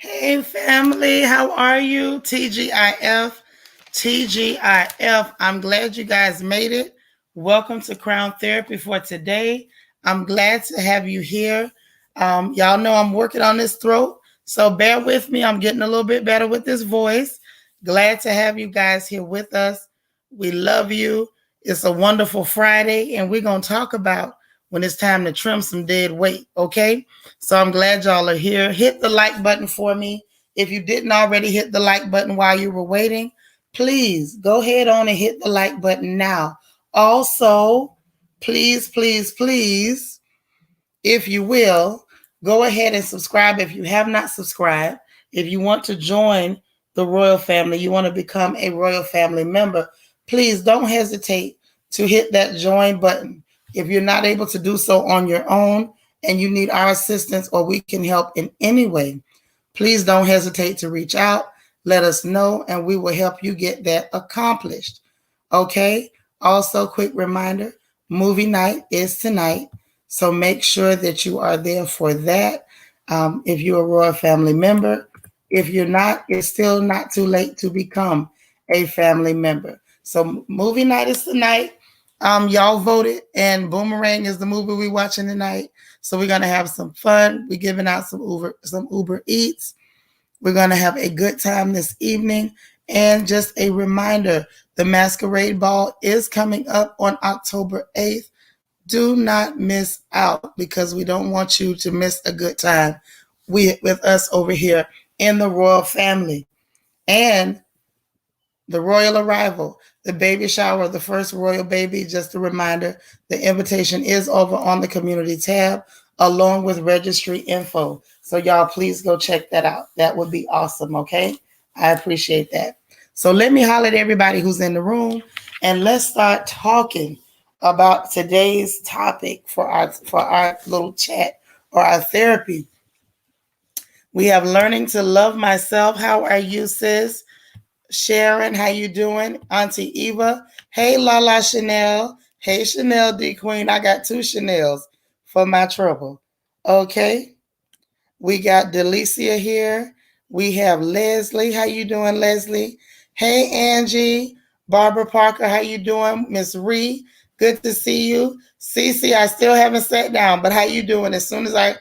Hey family, how are you? TGIF, TGIF. I'm glad you guys made it. Welcome to Crown Therapy for today. I'm glad to have you here. Y'all know I'm working on this throat, so bear with me. I'm getting a little bit better with this voice. Glad to have you guys here with us. We love you. It's a wonderful Friday, and we're going to talk about when it's time to trim some dead weight, okay? So I'm glad y'all are here. Hit the like button for me. If you didn't already hit the like button while you were waiting, please go ahead on and hit the like button now. Also, please, if you will, go ahead and subscribe if you have not subscribed. If you want to join the royal family, you want to become a royal family member, please don't hesitate to hit that join button. If you're not able to do so on your own and you need our assistance or we can help in any way, please don't hesitate to reach out. Let us know and we will help you get that accomplished. Okay? Also, quick reminder, movie night is tonight. So make sure that you are there for that. If you're a royal family member, if you're not, it's still not too late to become a family member. So movie night is tonight. Y'all voted, and Boomerang is the movie we're watching tonight. So we're gonna have some fun. We're giving out some Uber Eats. We're gonna have a good time this evening. And just a reminder, the Masquerade Ball is coming up on October 8th. Do not miss out because we don't want you to miss a good time with us over here in the royal family. And the royal arrival, the baby shower of the first royal baby, just a reminder, the invitation is over on the community tab along with registry info. So y'all please go check that out. That would be awesome, okay? I appreciate that. So let me holler at everybody who's in the room and let's start talking about today's topic for our little chat or our therapy. We have learning to love myself. How are you, sis? Sharon, how you doing? Auntie Eva. Hey, Lala Chanel. Hey, Chanel D Queen. I got two Chanels for my trouble. Okay. We got Delicia here. We have Leslie. How you doing, Leslie? Hey, Angie. Barbara Parker, how you doing? Miss Ree, good to see you. Cece, I still haven't sat down, but how you doing? As soon as I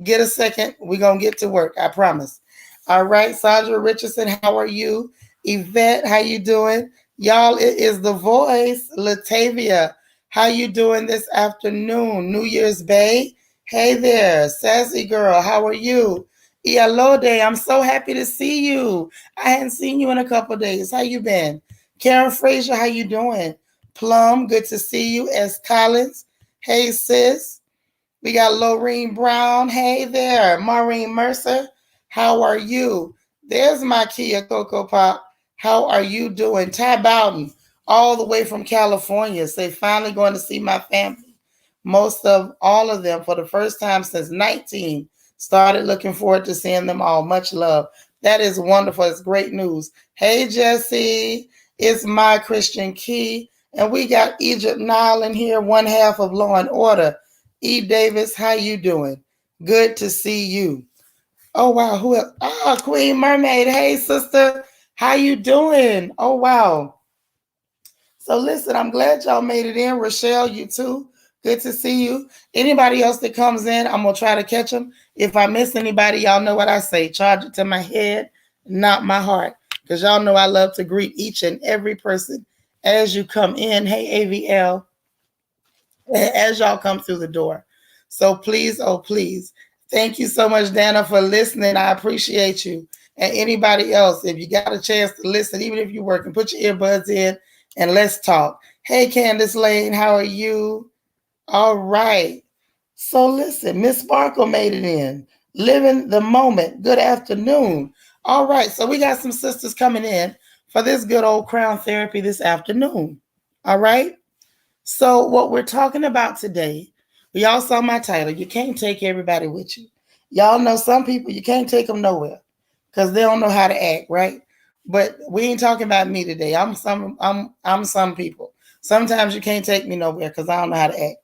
get a second, we're going to get to work. I promise. All right, Sandra Richardson, how are you? Yvette, how you doing? Y'all, it is the voice. Latavia, how you doing this afternoon? New Year's Bay. Hey there, sassy girl, how are you? Ialode, I'm so happy to see you. I hadn't seen you in a couple days. How you been? Karen Frazier, how you doing? Plum, good to see you. S. Collins, hey sis. We got Lorene Brown, hey there. Maureen Mercer, how are you? There's my Kia Cocoa Pop. How are you doing? Ty Bowden, all the way from California. Say, finally going to see my family. Most of all of them for the first time since 19. Started looking forward to seeing them all. Much love. That is wonderful. It's great news. Hey, Jesse. It's my Christian Key. And we got Egypt Nile in here, one half of Law and Order. E. Davis, how you doing? Good to see you. Oh, wow. Who else? Ah, Queen Mermaid. Hey, sister. How you doing? Oh, wow. So listen, I'm glad y'all made it in. Rochelle, you too. Good to see you. Anybody else that comes in, I'm going to try to catch them. If I miss anybody, y'all know what I say. Charge it to my head, not my heart. Because y'all know I love to greet each and every person as you come in. Hey, AVL, as y'all come through the door. So please, oh, please. Thank you so much, Dana, for listening. I appreciate you. And anybody else, if you got a chance to listen, even if you're working, put your earbuds in and let's talk. Hey, Candace Lane, how are you? All right. So listen, Miss Sparkle made it in. Living the moment. Good afternoon. All right. So we got some sisters coming in for this good old crown therapy this afternoon. All right. So what we're talking about today, we all saw my title. You can't take everybody with you. Y'all know some people, you can't take them nowhere because they don't know how to act, right? But we ain't talking about me today. I'm some people. Sometimes you can't take me nowhere because I don't know how to act.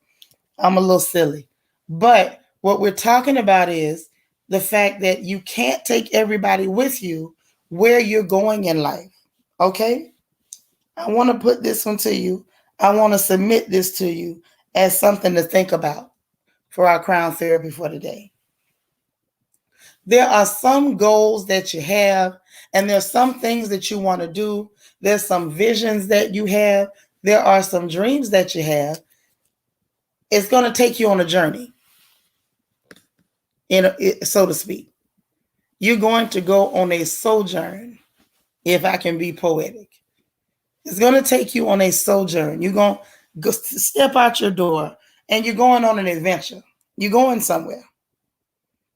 I'm a little silly. But what we're talking about is the fact that you can't take everybody with you where you're going in life. Okay? I want to put this one to you. I want to submit this to you as something to think about for our crown therapy for today. There are some goals that you have, and there's some things that you want to do. There's some visions that you have. There are some dreams that you have. It's going to take you on a journey, so to speak. You're going to go on a sojourn, if I can be poetic. It's going to take you on a sojourn. You're going to step out your door and you're going on an adventure. You're going somewhere.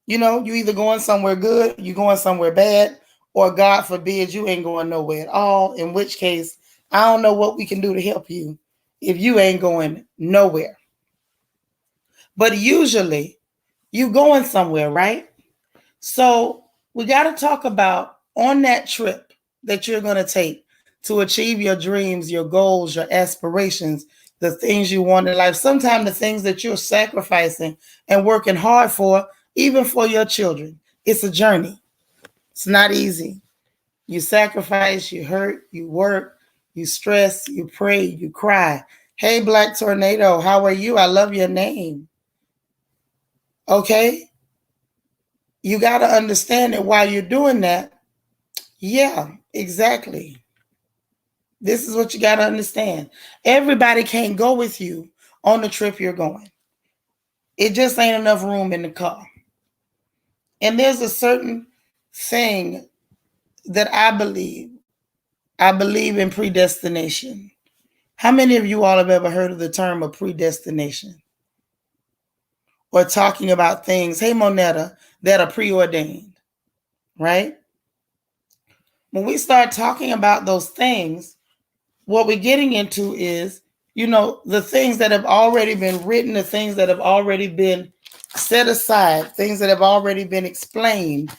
You know, you either going somewhere good, you're going somewhere bad, or God forbid you ain't going nowhere at all, in which case, I don't know what we can do to help you if you ain't going nowhere. But usually, you going somewhere, right? So we got to talk about on that trip that you're going to take to achieve your dreams, your goals, your aspirations, the things you want in life, sometimes the things that you're sacrificing and working hard for, even for your children. It's a journey. It's not easy. You sacrifice, you hurt, you work, you stress, you pray, you cry. Hey, Black Tornado, how are you? I love your name. Okay? You got to understand that while you're doing that, yeah, exactly. This is what you got to understand. Everybody can't go with you on the trip you're going. It just ain't enough room in the car. And there's a certain thing that I believe. I believe in predestination. How many of you all have ever heard of the term of predestination? Or talking about things, hey, Monetta, that are preordained, right? When we start talking about those things, what we're getting into is, you know, the things that have already been written, the things that have already been set aside, things that have already been explained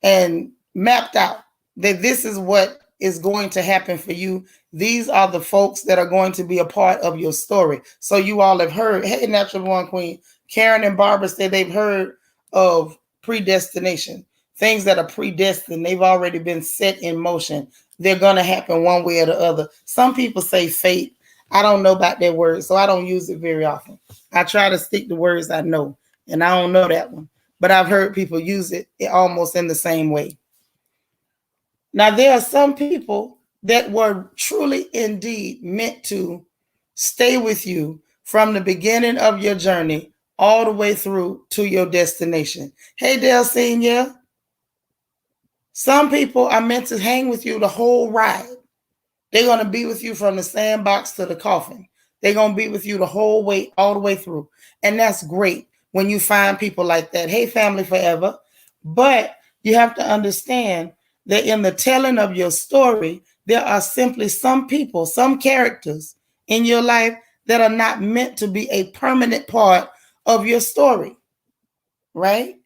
and mapped out, that this is what is going to happen for you. These are the folks that are going to be a part of your story. So you all have heard, hey, Natural Born Queen, Karen and Barbara said they've heard of predestination, things that are predestined. They've already been set in motion. They're going to happen one way or the other. Some people say fate. I don't know about that word, so I don't use it very often. I try to stick to words I know, and I don't know that one. But I've heard people use it almost in the same way. Now, there are some people that were truly indeed meant to stay with you from the beginning of your journey all the way through to your destination. Hey, Dale Senior. Some people are meant to hang with you the whole ride. They're going to be with you from the sandbox to the coffin. They're going to be with you the whole way, all the way through. And that's great when you find people like that. Hey, family forever. But you have to understand that in the telling of your story, there are simply some people, some characters in your life that are not meant to be a permanent part of your story, right?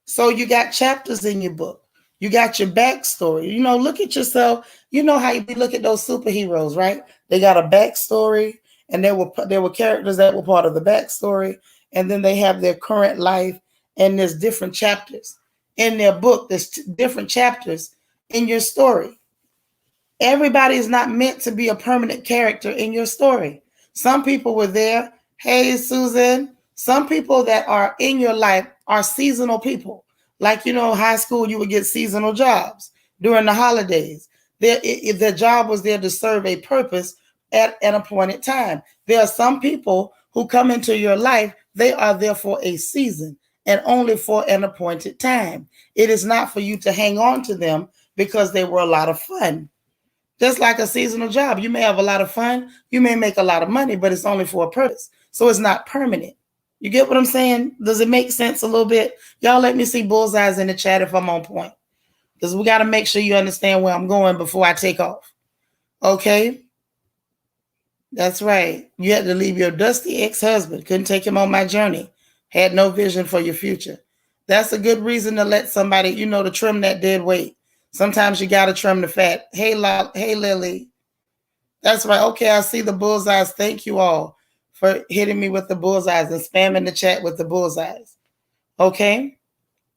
So you got chapters in your book. You got your backstory. You know, look at yourself. You know how we look at those superheroes, right? They got a backstory, and there were characters that were part of the backstory, and then they have their current life, and there's different chapters in their book. There's different chapters in your story. Everybody is not meant to be a permanent character in your story. Some people were there. Hey, Susan. Some people that are in your life are seasonal people. Like, you know, high school, you would get seasonal jobs during the holidays. If their job was there to serve a purpose at an appointed time. There are some people who come into your life, they are there for a season and only for an appointed time. It is not for you to hang on to them because they were a lot of fun. Just like a seasonal job, you may have a lot of fun, you may make a lot of money, but it's only for a purpose. So it's not permanent. You get what I'm saying? Does it make sense a little bit? Y'all let me see bullseyes in the chat if I'm on point. Because we got to make sure you understand where I'm going before I take off. Okay? That's right. You had to leave your dusty ex-husband. Couldn't take him on my journey. Had no vision for your future. That's a good reason to let somebody, you know, to trim that dead weight. Sometimes you got to trim the fat. Hey, Lily. That's right. Okay, I see the bullseyes. Thank you all for hitting me with the bullseyes and spamming the chat with the bullseyes. Okay?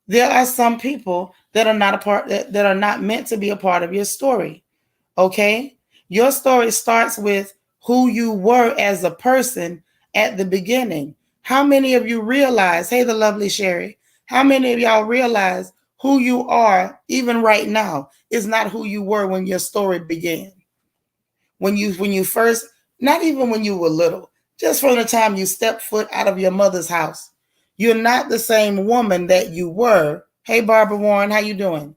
There are some people that are not a part that are not meant to be a part of your story. Okay? Your story starts with who you were as a person at the beginning. How many of you realize, hey, the lovely Sherry, how many of y'all realize who you are even right now is not who you were when your story began? When you first, not even when you were little, just from the time you stepped foot out of your mother's house, you're not the same woman that you were. Hey, Barbara Warren, how you doing?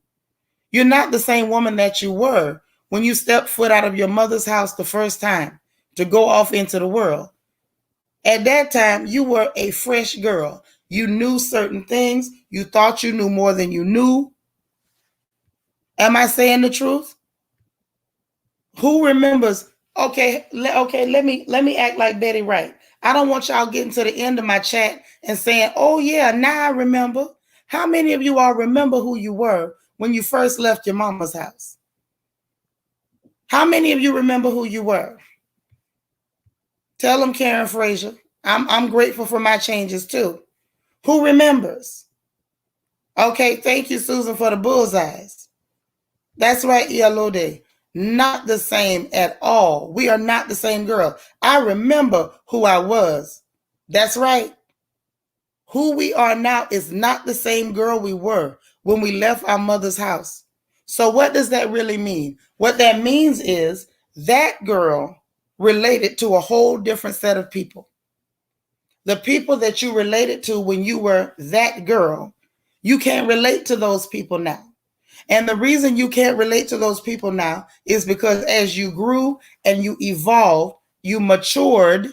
You're not the same woman that you were when you stepped foot out of your mother's house the first time to go off into the world. At that time, you were a fresh girl. You knew certain things. You thought you knew more than you knew. Am I saying the truth? Who remembers? Okay, let me act like Betty Wright. I don't want y'all getting to the end of my chat and saying, "Oh yeah, now I remember." How many of you all remember who you were when you first left your mama's house? How many of you remember who you were? Tell them, Karen Frazier. I'm grateful for my changes too. Who remembers? Okay, thank you, Susan, for the bullseyes. That's right, Ialode. Not the same at all. We are not the same girl. I remember who I was. That's right. Who we are now is not the same girl we were when we left our mother's house. So what does that really mean? What that means is that girl related to a whole different set of people. The people that you related to when you were that girl, you can't relate to those people now. And the reason you can't relate to those people now is because as you grew and you evolved, you matured,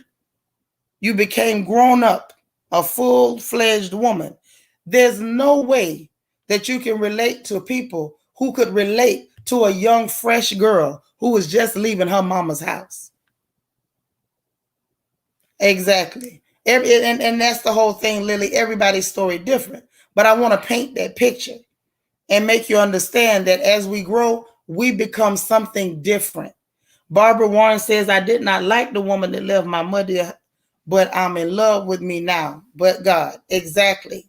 you became grown up, a full-fledged woman. There's no way that you can relate to people who could relate to a young, fresh girl who was just leaving her mama's house. Exactly. And that's the whole thing, Lily. Everybody's story different. But I want to paint that picture and make you understand that as we grow, we become something different. Barbara Warren says, I did not like the woman that left my mother, but I'm in love with me now. But God, exactly.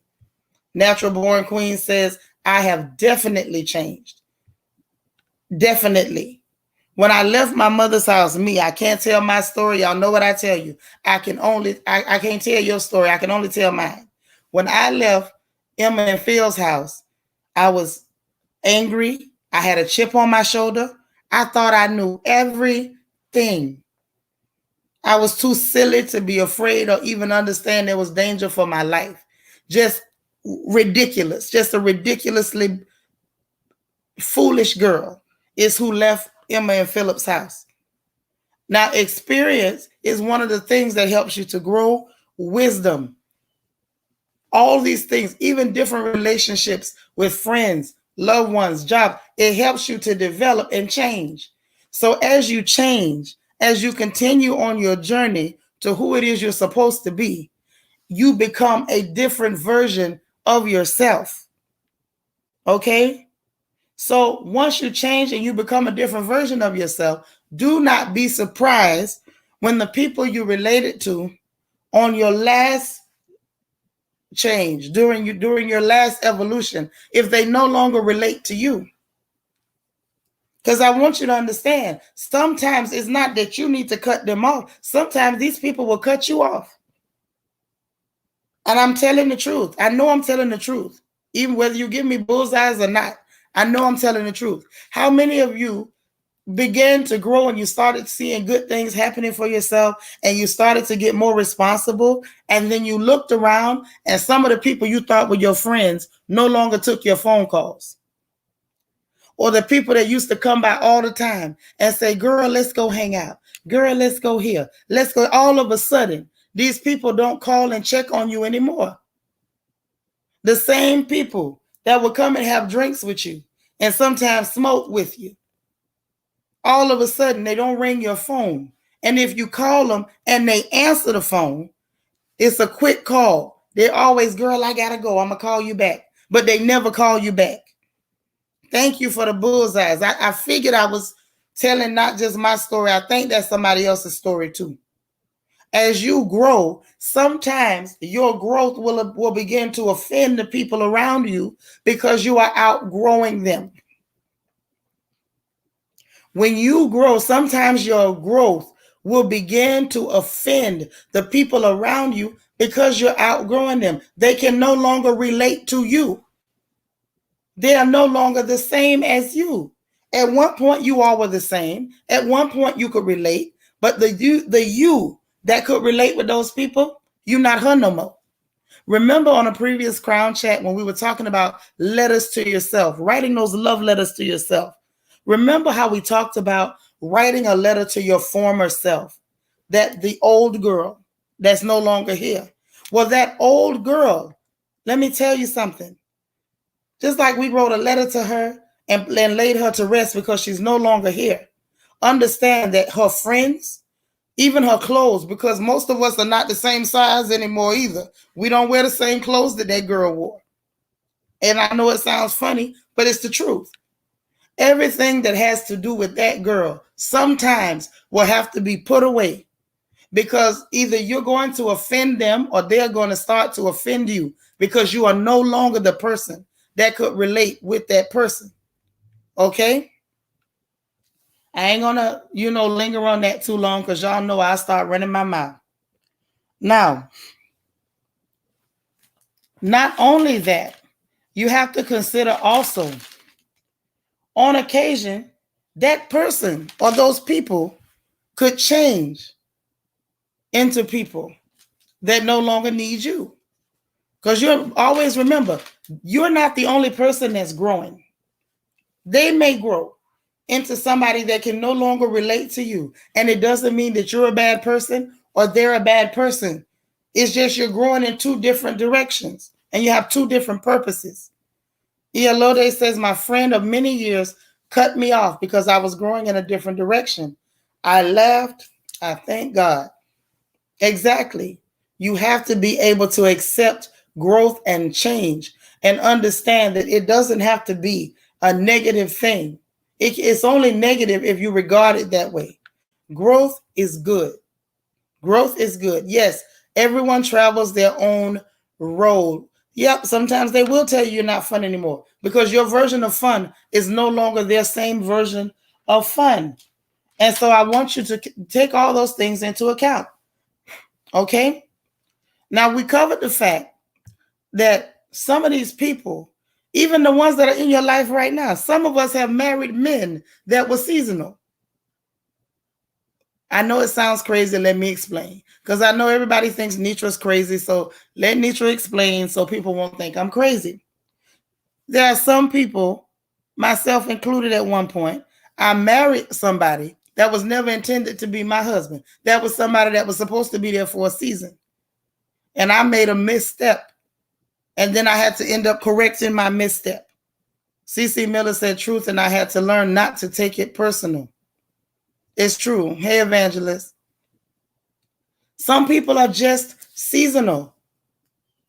Natural Born Queen says, I have definitely changed. Definitely. When I left my mother's house, I can't tell my story. Y'all know what I tell you. I can't tell your story. I can only tell mine. When I left Emma and Phil's house, I was angry. I had a chip on my shoulder. I thought I knew everything. I was too silly to be afraid or even understand there was danger for my life. Just ridiculous. Just a ridiculously foolish girl is who left Emma and Philip's house. Now, experience is one of the things that helps you to grow. Wisdom, all these things, even different relationships with friends, loved ones, job, it helps you to develop and change. So as you change, as you continue on your journey to who it is you're supposed to be, you become a different version of yourself. Okay? So once you change and you become a different version of yourself, do not be surprised when the people you related to on your last change, during your last evolution, if they no longer relate to you. Because I want you to understand, sometimes it's not that you need to cut them off. Sometimes these people will cut you off. And I'm telling the truth. I know I'm telling the truth. Even whether you give me bullseyes or not, I know I'm telling the truth. How many of you began to grow and you started seeing good things happening for yourself and you started to get more responsible, and then you looked around and some of the people you thought were your friends no longer took your phone calls? Or the people that used to come by all the time and say, girl, let's go hang out. Girl, let's go here. Let's go. All of a sudden, these people don't call and check on you anymore. The same people that will come and have drinks with you and sometimes smoke with you, all of a sudden they don't ring your phone. And if you call them and they answer the phone, it's a quick call. They're always, girl, I gotta go. I'm gonna call you back. But they never call you back. Thank you for the bullseyes. I figured I was telling not just my story. I think that's somebody else's story too. As you grow, sometimes your growth will begin to offend the people around you because you are outgrowing them. When you grow, sometimes your growth will begin to offend the people around you because you're outgrowing them. They can no longer relate to you. They are no longer the same as you. At one point, you all were the same. At one point, you could relate, but the you that could relate with those people, you're not her no more. Remember on a previous Crown Chat when we were talking about letters to yourself, writing those love letters to yourself. Remember how we talked about writing a letter to your former self, that the old girl that's no longer here. Well, that old girl, let me tell you something. Just like we wrote a letter to her and laid her to rest because she's no longer here. Understand that her friends, even her clothes, because most of us are not the same size anymore either. We don't wear the same clothes that girl wore. And I know it sounds funny, but it's the truth. Everything that has to do with that girl sometimes will have to be put away because either you're going to offend them or they're going to start to offend you because you are no longer the person that could relate with that person. Okay? I ain't gonna, linger on that too long because y'all know I start running my mouth. Now, not only that, you have to consider also, on occasion, that person or those people could change into people that no longer need you. Because you always remember, you're not the only person that's growing. They may grow into somebody that can no longer relate to you. And it doesn't mean that you're a bad person or they're a bad person. It's just you're growing in two different directions and you have two different purposes. Ialode says, my friend of many years cut me off because I was growing in a different direction. I laughed. I thank God. Exactly. You have to be able to accept growth and change and understand that it doesn't have to be a negative thing. It's only negative if you regard it that way. Growth is good. Growth is good. Yes, everyone travels their own road. Yep, sometimes they will tell you you're not fun anymore because your version of fun is no longer their same version of fun. And so I want you to take all those things into account. Okay? Now, we covered the fact that some of these people, even the ones that are in your life right now, some of us have married men that were seasonal. I know it sounds crazy. Let me explain. Because I know everybody thinks Nitra's crazy. So let Nitra explain so people won't think I'm crazy. There are some people, myself included at one point, I married somebody that was never intended to be my husband. That was somebody that was supposed to be there for a season. And I made a misstep. And then I had to end up correcting my misstep. CC Miller said truth, and I had to learn not to take it personal. It's true. Hey, evangelist. Some people are just seasonal.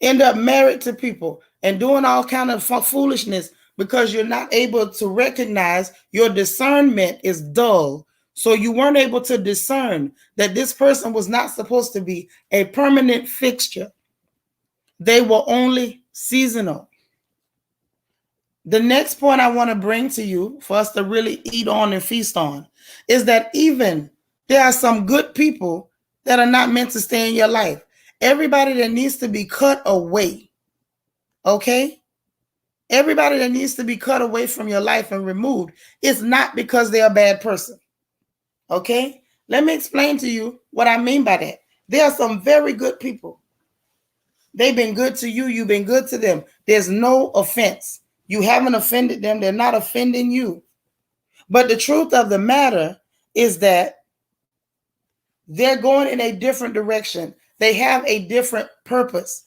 End up married to people and doing all kind of foolishness because you're not able to recognize your discernment is dull. So you weren't able to discern that this person was not supposed to be a permanent fixture. They were only seasonal. The next point I want to bring to you for us to really eat on and feast on is that even there are some good people that are not meant to stay in your life. Everybody that needs to be cut away, okay? Everybody that needs to be cut away from your life and removed, it's not because they're a bad person, okay? Let me explain to you what I mean by that. There are some very good people. They've been good to you. You've been good to them. There's no offense. You haven't offended them. They're not offending you. But the truth of the matter is that they're going in a different direction. They have a different purpose.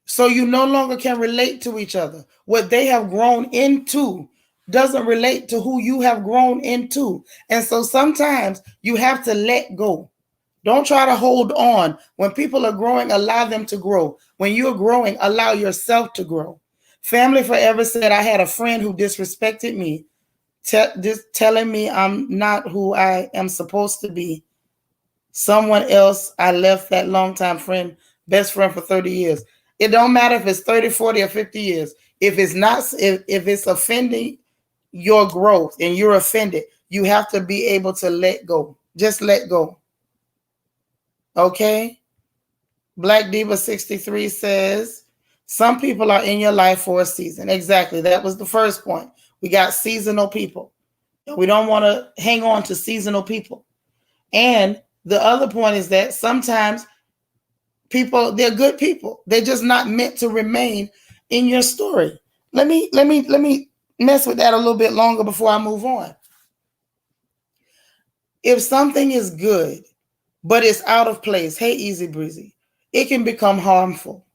So you no longer can relate to each other. What they have grown into doesn't relate to who you have grown into. And so sometimes you have to let go. Don't try to hold on. When people are growing, allow them to grow. When you're growing, allow yourself to grow. Family Forever said, I had a friend who disrespected me, telling me I'm not who I am supposed to be. Someone else, I left that longtime friend, best friend for 30 years. It don't matter if it's 30, 40, or 50 years. If it's not, if it's offending your growth and you're offended, you have to be able to let go. Just let go. Okay? Black Diva 63 says, some people are in your life for a season. Exactly. That was the first point. We got seasonal people. We don't want to hang on to seasonal people. And the other point is that sometimes people, they're good people. They're just not meant to remain in your story. Let me mess with that a little bit longer before I move on. If something is good, but it's out of place, hey, Easy Breezy, it can become harmful.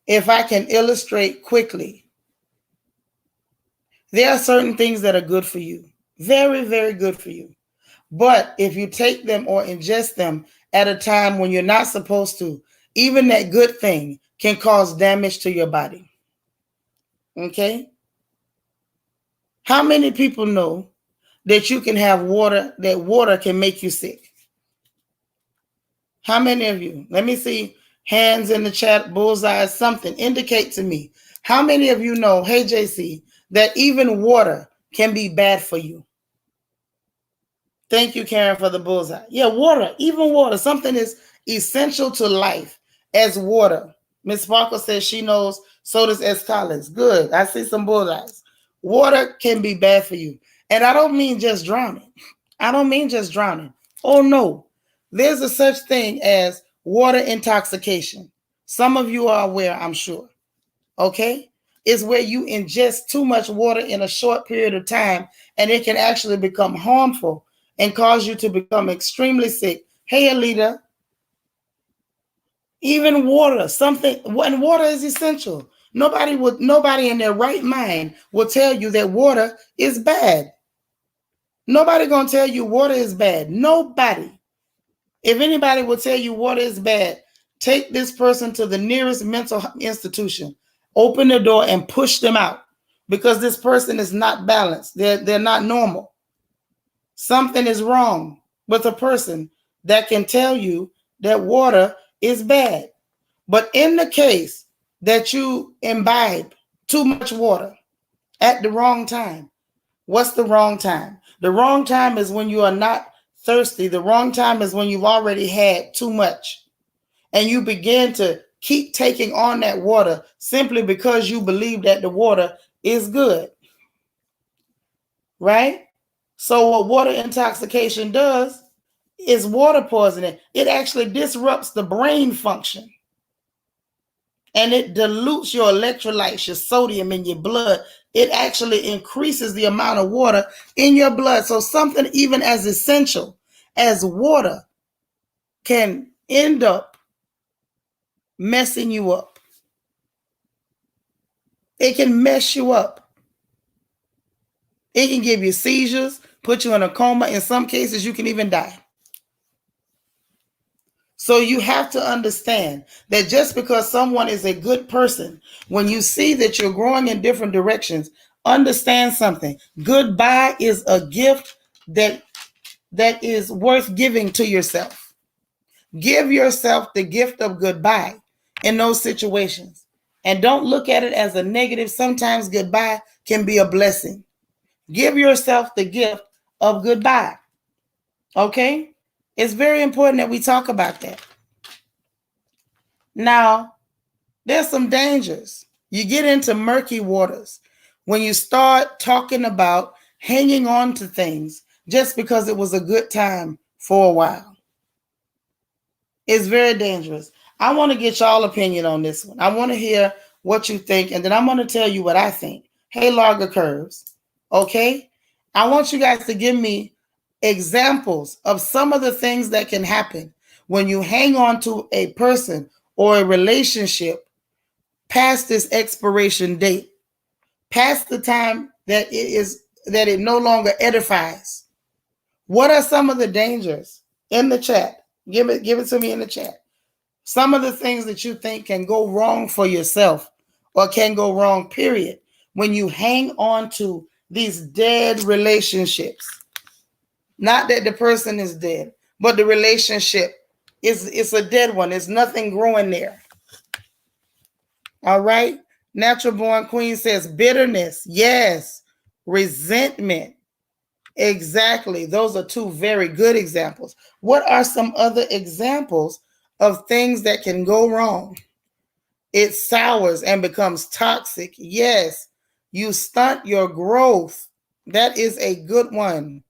If I can illustrate quickly, there are certain things that are good for you. Very, very good for you. But if you take them or ingest them at a time when you're not supposed to, even that good thing can cause damage to your body. Okay? How many people know that you can have water, that water can make you sick? How many of you? Let me see hands in the chat, bullseye, something. Indicate to me. How many of you know, hey JC, that even water can be bad for you? Thank you, Karen, for the bullseye. Yeah, water, even water. Something is essential to life as water. Miss Sparkle says she knows, so does S. Collins. Good. I see some bullseyes. Water can be bad for you. And I don't mean just drowning. I don't mean just drowning. Oh, no. There's a such thing as water intoxication. Some of you are aware, I'm sure. Okay? It's where you ingest too much water in a short period of time, and it can actually become harmful and cause you to become extremely sick. Hey, Alita, even water, something, and water is essential. Nobody in their right mind will tell you that water is bad. Nobody gonna tell you water is bad. Nobody. If anybody will tell you water is bad, take this person to the nearest mental institution, open the door and push them out, because this person is not balanced. They're not normal. Something is wrong with a person that can tell you that water is bad. But in the case that you imbibe too much water at the wrong time, what's the wrong time? The wrong time is when you are not thirsty. The wrong time is when you've already had too much. And you begin to keep taking on that water simply because you believe that the water is good. Right? So what water intoxication does is water poisoning. It actually disrupts the brain function. And it dilutes your electrolytes, your sodium in your blood. It actually increases the amount of water in your blood. So something even as essential as water can end up messing you up. It can mess you up. It can give you seizures, put you in a coma. In some cases, you can even die. So you have to understand that just because someone is a good person, when you see that you're growing in different directions, understand something. Goodbye is a gift that is worth giving to yourself. Give yourself the gift of goodbye in those situations. And don't look at it as a negative. Sometimes goodbye can be a blessing. Give yourself the gift of goodbye. Okay? It's very important that we talk about that. Now, there's some dangers. You get into murky waters when you start talking about hanging on to things just because it was a good time for a while. It's very dangerous. I want to get y'all opinion on this one. I want to hear what you think, and then I'm going to tell you what I think. Hey, Larga Curves. Okay? I want you guys to give me examples of some of the things that can happen when you hang on to a person or a relationship past this expiration date, past the time that it no longer edifies. What are some of the dangers? In the chat? Give it to me in the chat. Some of the things that you think can go wrong for yourself or can go wrong, period, when you hang on to these dead relationships. Not that the person is dead, but the relationship is a dead one. There's nothing growing there. All right. Natural Born Queen says bitterness. Yes. Resentment. Exactly. Those are two very good examples. What are some other examples of things that can go wrong? It sours and becomes toxic. Yes. You stunt your growth. That is a good one.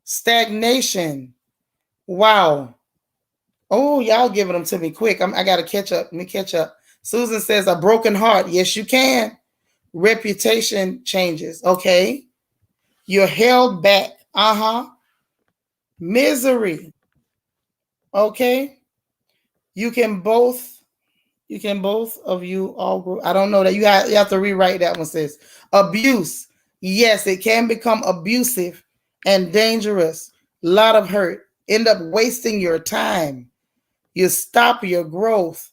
Stagnation. Wow. Oh, y'all giving them to me quick. I got to catch up. Let me catch up. Susan says a broken heart. Yes, you can. Reputation changes. Okay. You're held back. Misery. Okay. You can both of you all grow. I don't know that you have to rewrite that one. Says abuse. Yes, it can become abusive and dangerous. A lot of hurt. End up wasting your time. You stop your growth.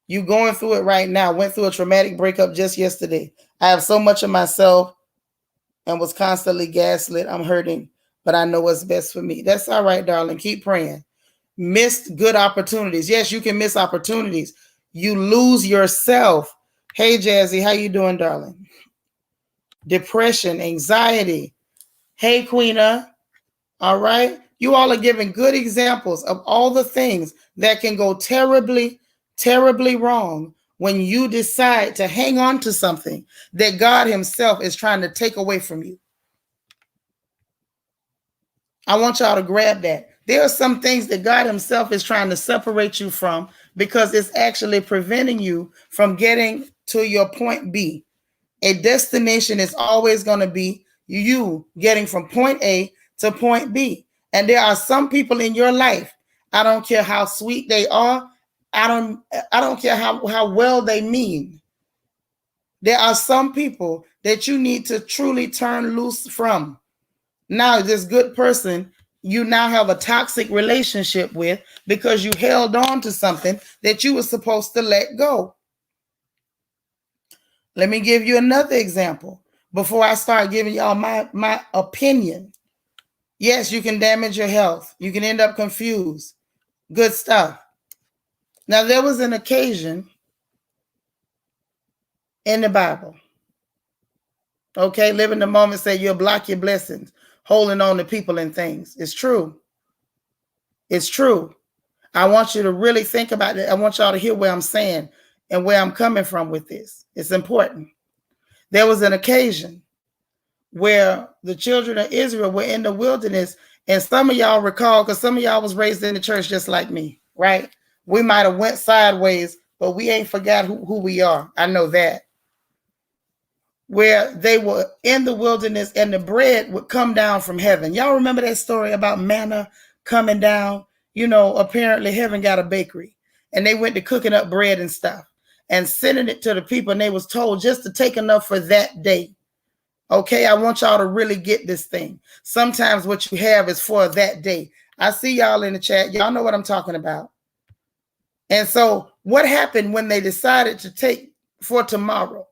You going through it right now. Went through a traumatic breakup just yesterday. I have so much of myself and was constantly gaslit. I'm hurting, but I know what's best for me. That's all right, darling. Keep praying. Missed good opportunities. Yes, you can miss opportunities. You lose yourself. Hey, Jazzy, how you doing, darling? Depression, anxiety. Hey, Queena. All right. You all are giving good examples of all the things that can go terribly, terribly wrong when you decide to hang on to something that God himself is trying to take away from you. I want y'all to grab that. There are some things that God himself is trying to separate you from because it's actually preventing you from getting to your point B. A destination is always going to be you getting from point A to point B. And there are some people in your life, I don't care how sweet they are, I don't care how well they mean. There are some people that you need to truly turn loose from. Now, this good person you now have a toxic relationship with because you held on to something that you were supposed to let go. Let me give you another example before I start giving y'all my opinion. Yes, you can damage your health. You can end up confused. Good stuff. Now, there was an occasion in the Bible. Okay, live in the moment, say you'll block your blessings, holding on to people and things. It's true. It's true. I want you to really think about it. I want y'all to hear where I'm saying and where I'm coming from with this. It's important. There was an occasion where the children of Israel were in the wilderness, and some of y'all recall, because some of y'all was raised in the church just like me, right? We might have went sideways, but we ain't forgot who we are. I know that. Where they were in the wilderness and the bread would come down from heaven. Y'all remember that story about manna coming down? You know, apparently heaven got a bakery and they went to cooking up bread and stuff and sending it to the people, and they was told just to take enough for that day. Okay, I want y'all to really get this thing. Sometimes what you have is for that day. I see y'all in the chat. Y'all know what I'm talking about. And so what happened when they decided to take for tomorrow?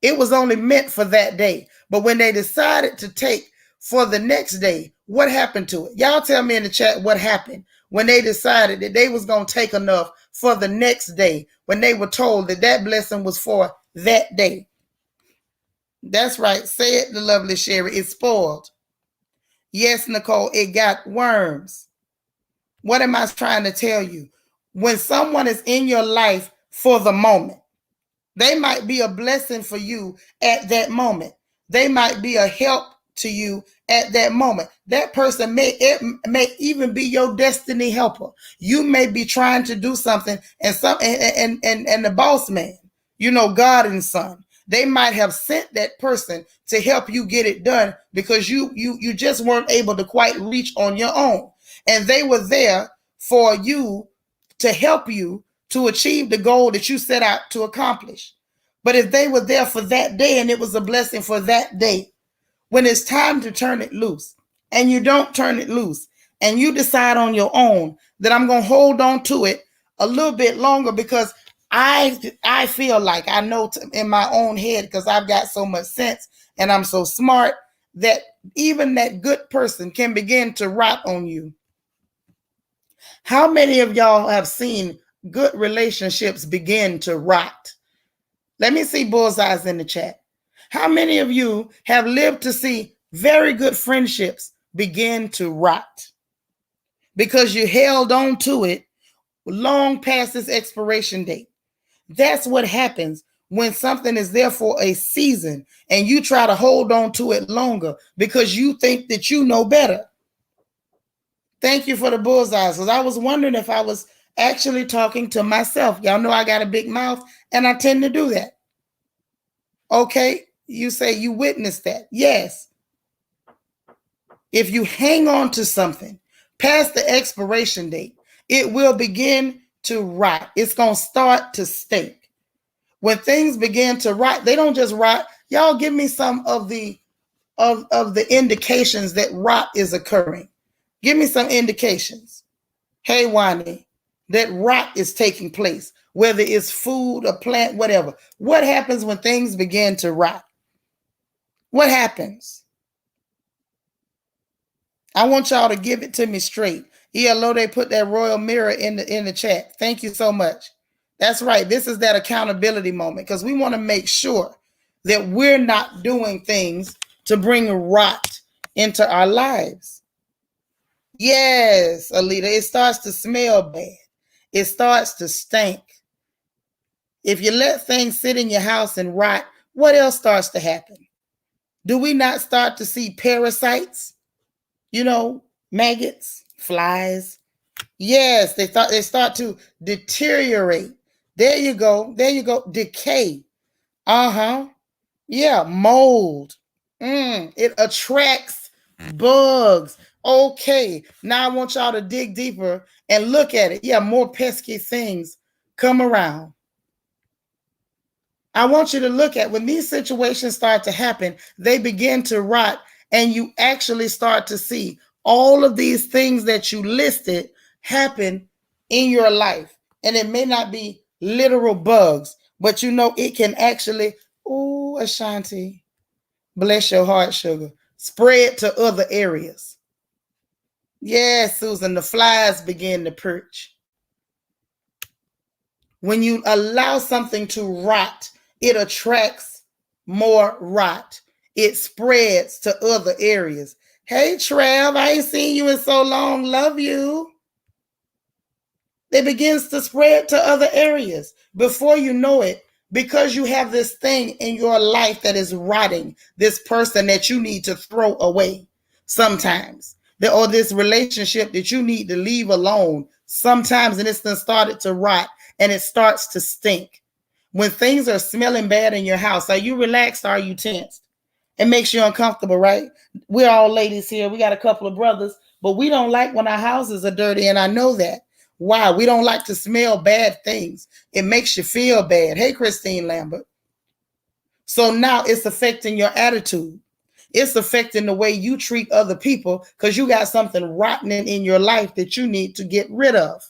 It was only meant for that day. But when they decided to take for the next day, what happened to it? Y'all tell me in the chat what happened when they decided that they was going to take enough for the next day, when they were told that that blessing was for that day. That's right. Say it, the lovely Sherry. It's spoiled. Yes, Nicole, it got worms. What am I trying to tell you? When someone is in your life for the moment, they might be a blessing for you at that moment. They might be a help to you at that moment. That person may even be your destiny helper. You may be trying to do something, and the boss man, you know, God and Son, they might have sent that person to help you get it done because you just weren't able to quite reach on your own. And they were there for you to help you to achieve the goal that you set out to accomplish. But if they were there for that day and it was a blessing for that day, when it's time to turn it loose and you don't turn it loose and you decide on your own that I'm going to hold on to it a little bit longer because I feel like I know in my own head, because I've got so much sense and I'm so smart, that even that good person can begin to rot on you. How many of y'all have seen good relationships begin to rot? Let me see bullseyes in the chat. How many of you have lived to see very good friendships begin to rot because you held on to it long past its expiration date? That's what happens when something is there for a season and you try to hold on to it longer because you think that you know better. Thank you for the bullseyes, because I was wondering if I was actually talking to myself. Y'all know I got a big mouth and I tend to do that. Okay, you say you witnessed that. Yes. If you hang on to something past the expiration date, it will begin to rot. It's going to start to stink. When things begin to rot, they don't just rot. Y'all give me some of the indications that rot is occurring. Give me some indications. Hey, Wani, that rot is taking place, whether it's food, a plant, whatever. What happens when things begin to rot? What happens? I want y'all to give it to me straight. ELO, they put that royal mirror in the chat. Thank you so much. That's right. This is that accountability moment, because we want to make sure that we're not doing things to bring rot into our lives. Yes, Alita, it starts to smell bad. It starts to stink. If you let things sit in your house and rot, what else starts to happen? Do we not start to see parasites? You know, maggots, flies. Yes, they start to deteriorate. There you go. There you go. Decay. Uh-huh. Yeah, mold. It attracts bugs. Okay, now I want y'all to dig deeper and look at it. Yeah, more pesky things come around. I want you to look at when these situations start to happen, they begin to rot, and you actually start to see all of these things that you listed happen in your life. And it may not be literal bugs, but you know it can actually, oh, Ashanti, bless your heart, sugar, spread to other areas. Yes, Susan, the flies begin to perch. When you allow something to rot, it attracts more rot. It spreads to other areas. Hey, Trav, I ain't seen you in so long. Love you. It begins to spread to other areas. Before you know it, because you have this thing in your life that is rotting, this person that you need to throw away sometimes, or this relationship that you need to leave alone sometimes, and it's then started to rot and it starts to stink. When things are smelling bad in your house, are you relaxed or are you tensed? It makes you uncomfortable, right? We're all ladies here. We got a couple of brothers, but we don't like when our houses are dirty, and I know that. Why? We don't like to smell bad things. It makes you feel bad. Hey, Christine Lambert. So now it's affecting your attitude. It's affecting the way you treat other people because you got something rotten in your life that you need to get rid of.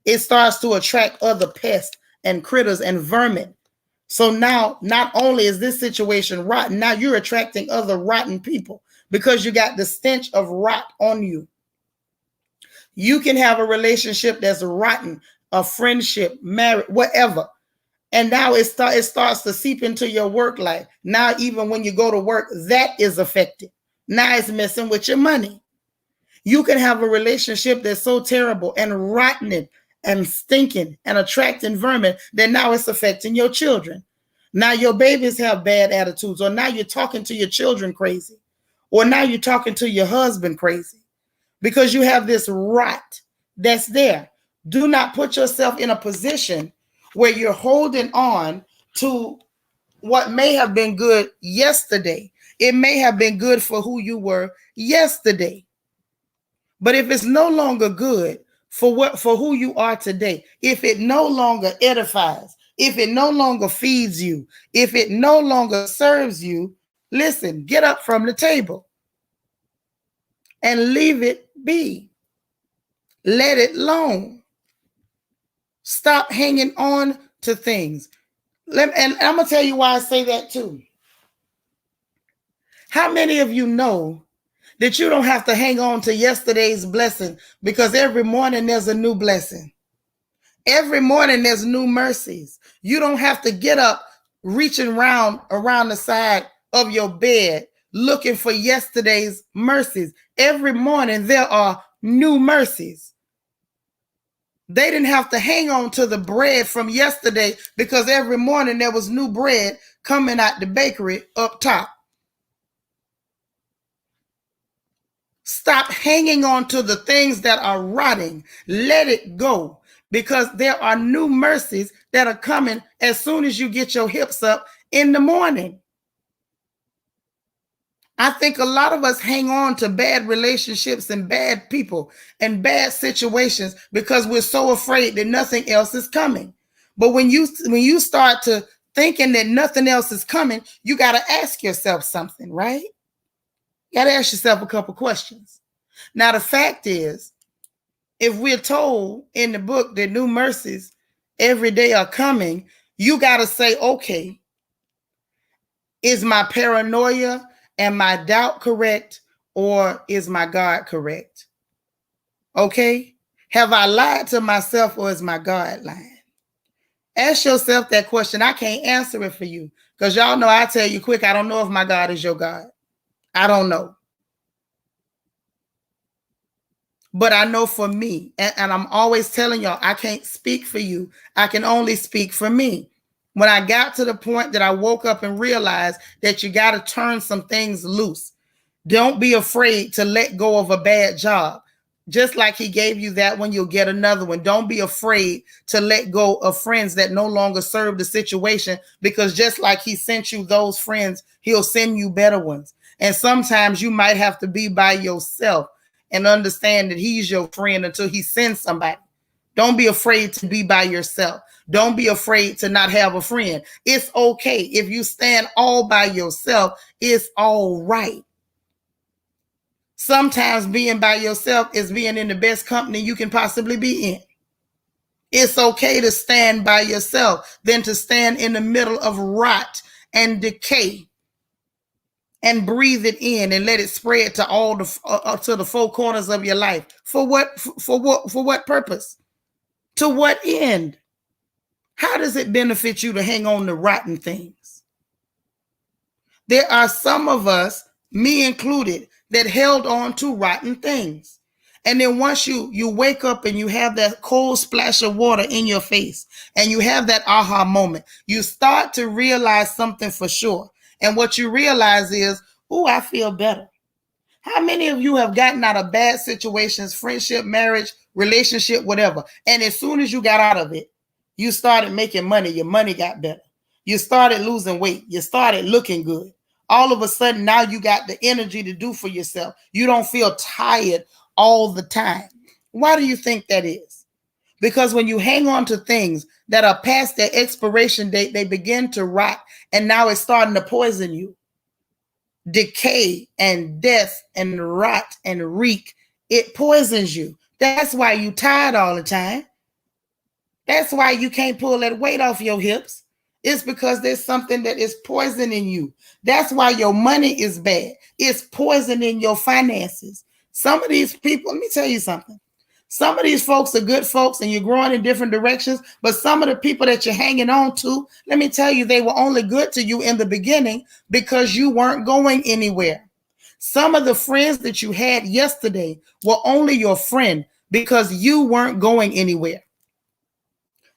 It starts to attract other pests and critters and vermin. So now, not only is this situation rotten, now you're attracting other rotten people because you got the stench of rot on you. You can have a relationship that's rotten, a friendship, marriage, whatever. And now it starts to seep into your work life. Now, even when you go to work, that is affected. Now it's messing with your money. You can have a relationship that's so terrible and rotten and stinking and attracting vermin that now it's affecting your children. Now your babies have bad attitudes, or now you're talking to your children crazy, or now you're talking to your husband crazy because you have this rot that's there. Do not put yourself in a position where you're holding on to what may have been good yesterday. It may have been good for who you were yesterday. But if it's no longer good for who you are today, if it no longer edifies, if it no longer feeds you, if it no longer serves you, listen, get up from the table and leave it be. Let it alone. Stop hanging on to things. And I'm going to tell you why I say that too. How many of you know That you don't have to hang on to yesterday's blessing, because every morning there's a new blessing. Every morning there's new mercies. You don't have to get up reaching around the side of your bed looking for yesterday's mercies. Every morning there are new mercies. They didn't have to hang on to the bread from yesterday, because every morning there was new bread coming out the bakery up top. Stop hanging on to the things that are rotting. Let it go, because there are new mercies that are coming as soon as you get your hips up in the morning. I think a lot of us hang on to bad relationships and bad people and bad situations because we're so afraid that nothing else is coming. But when you start to thinking that nothing else is coming, you got to ask yourself something, right? You got to ask yourself a couple questions. Now, the fact is, if we're told in the book that new mercies every day are coming, you got to say, okay, is my paranoia and my doubt correct, or is my God correct? Okay? Have I lied to myself, or is my God lying? Ask yourself that question. I can't answer it for you, because y'all know I tell you quick, I don't know if my God is your God. I don't know. But I know for me, and I'm always telling y'all, I can't speak for you. I can only speak for me. When I got to the point that I woke up and realized that you got to turn some things loose. Don't be afraid to let go of a bad job. Just like he gave you that one, you'll get another one. Don't be afraid to let go of friends that no longer serve the situation, because just like he sent you those friends, he'll send you better ones. And sometimes you might have to be by yourself and understand that he's your friend until he sends somebody. Don't be afraid to be by yourself. Don't be afraid to not have a friend. It's okay. If you stand all by yourself, it's all right. Sometimes being by yourself is being in the best company you can possibly be in. It's okay to stand by yourself than to stand in the middle of rot and decay and breathe it in and let it spread to all to the four corners of your life. For what? For what purpose? To what end? How does it benefit you to hang on to rotten things? There are some of us, me included, that held on to rotten things. And then once you wake up and you have that cold splash of water in your face and you have that aha moment, you start to realize something for sure. And what you realize is, oh, I feel better. How many of you have gotten out of bad situations, friendship, marriage, relationship, whatever, and as soon as you got out of it, you started making money, your money got better. You started losing weight. You started looking good. All of a sudden, now you got the energy to do for yourself. You don't feel tired all the time. Why do you think that is? Because when you hang on to things that are past their expiration date, they begin to rot, and now it's starting to poison you. Decay and death and rot and reek, it poisons you. That's why you tired all the time. That's why you can't pull that weight off your hips. It's because there's something that is poisoning you. That's why your money is bad. It's poisoning your finances. Some of these people, let me tell you something. Some of these folks are good folks and you're growing in different directions, but some of the people that you're hanging on to, let me tell you, they were only good to you in the beginning because you weren't going anywhere. Some of the friends that you had yesterday were only your friend because you weren't going anywhere.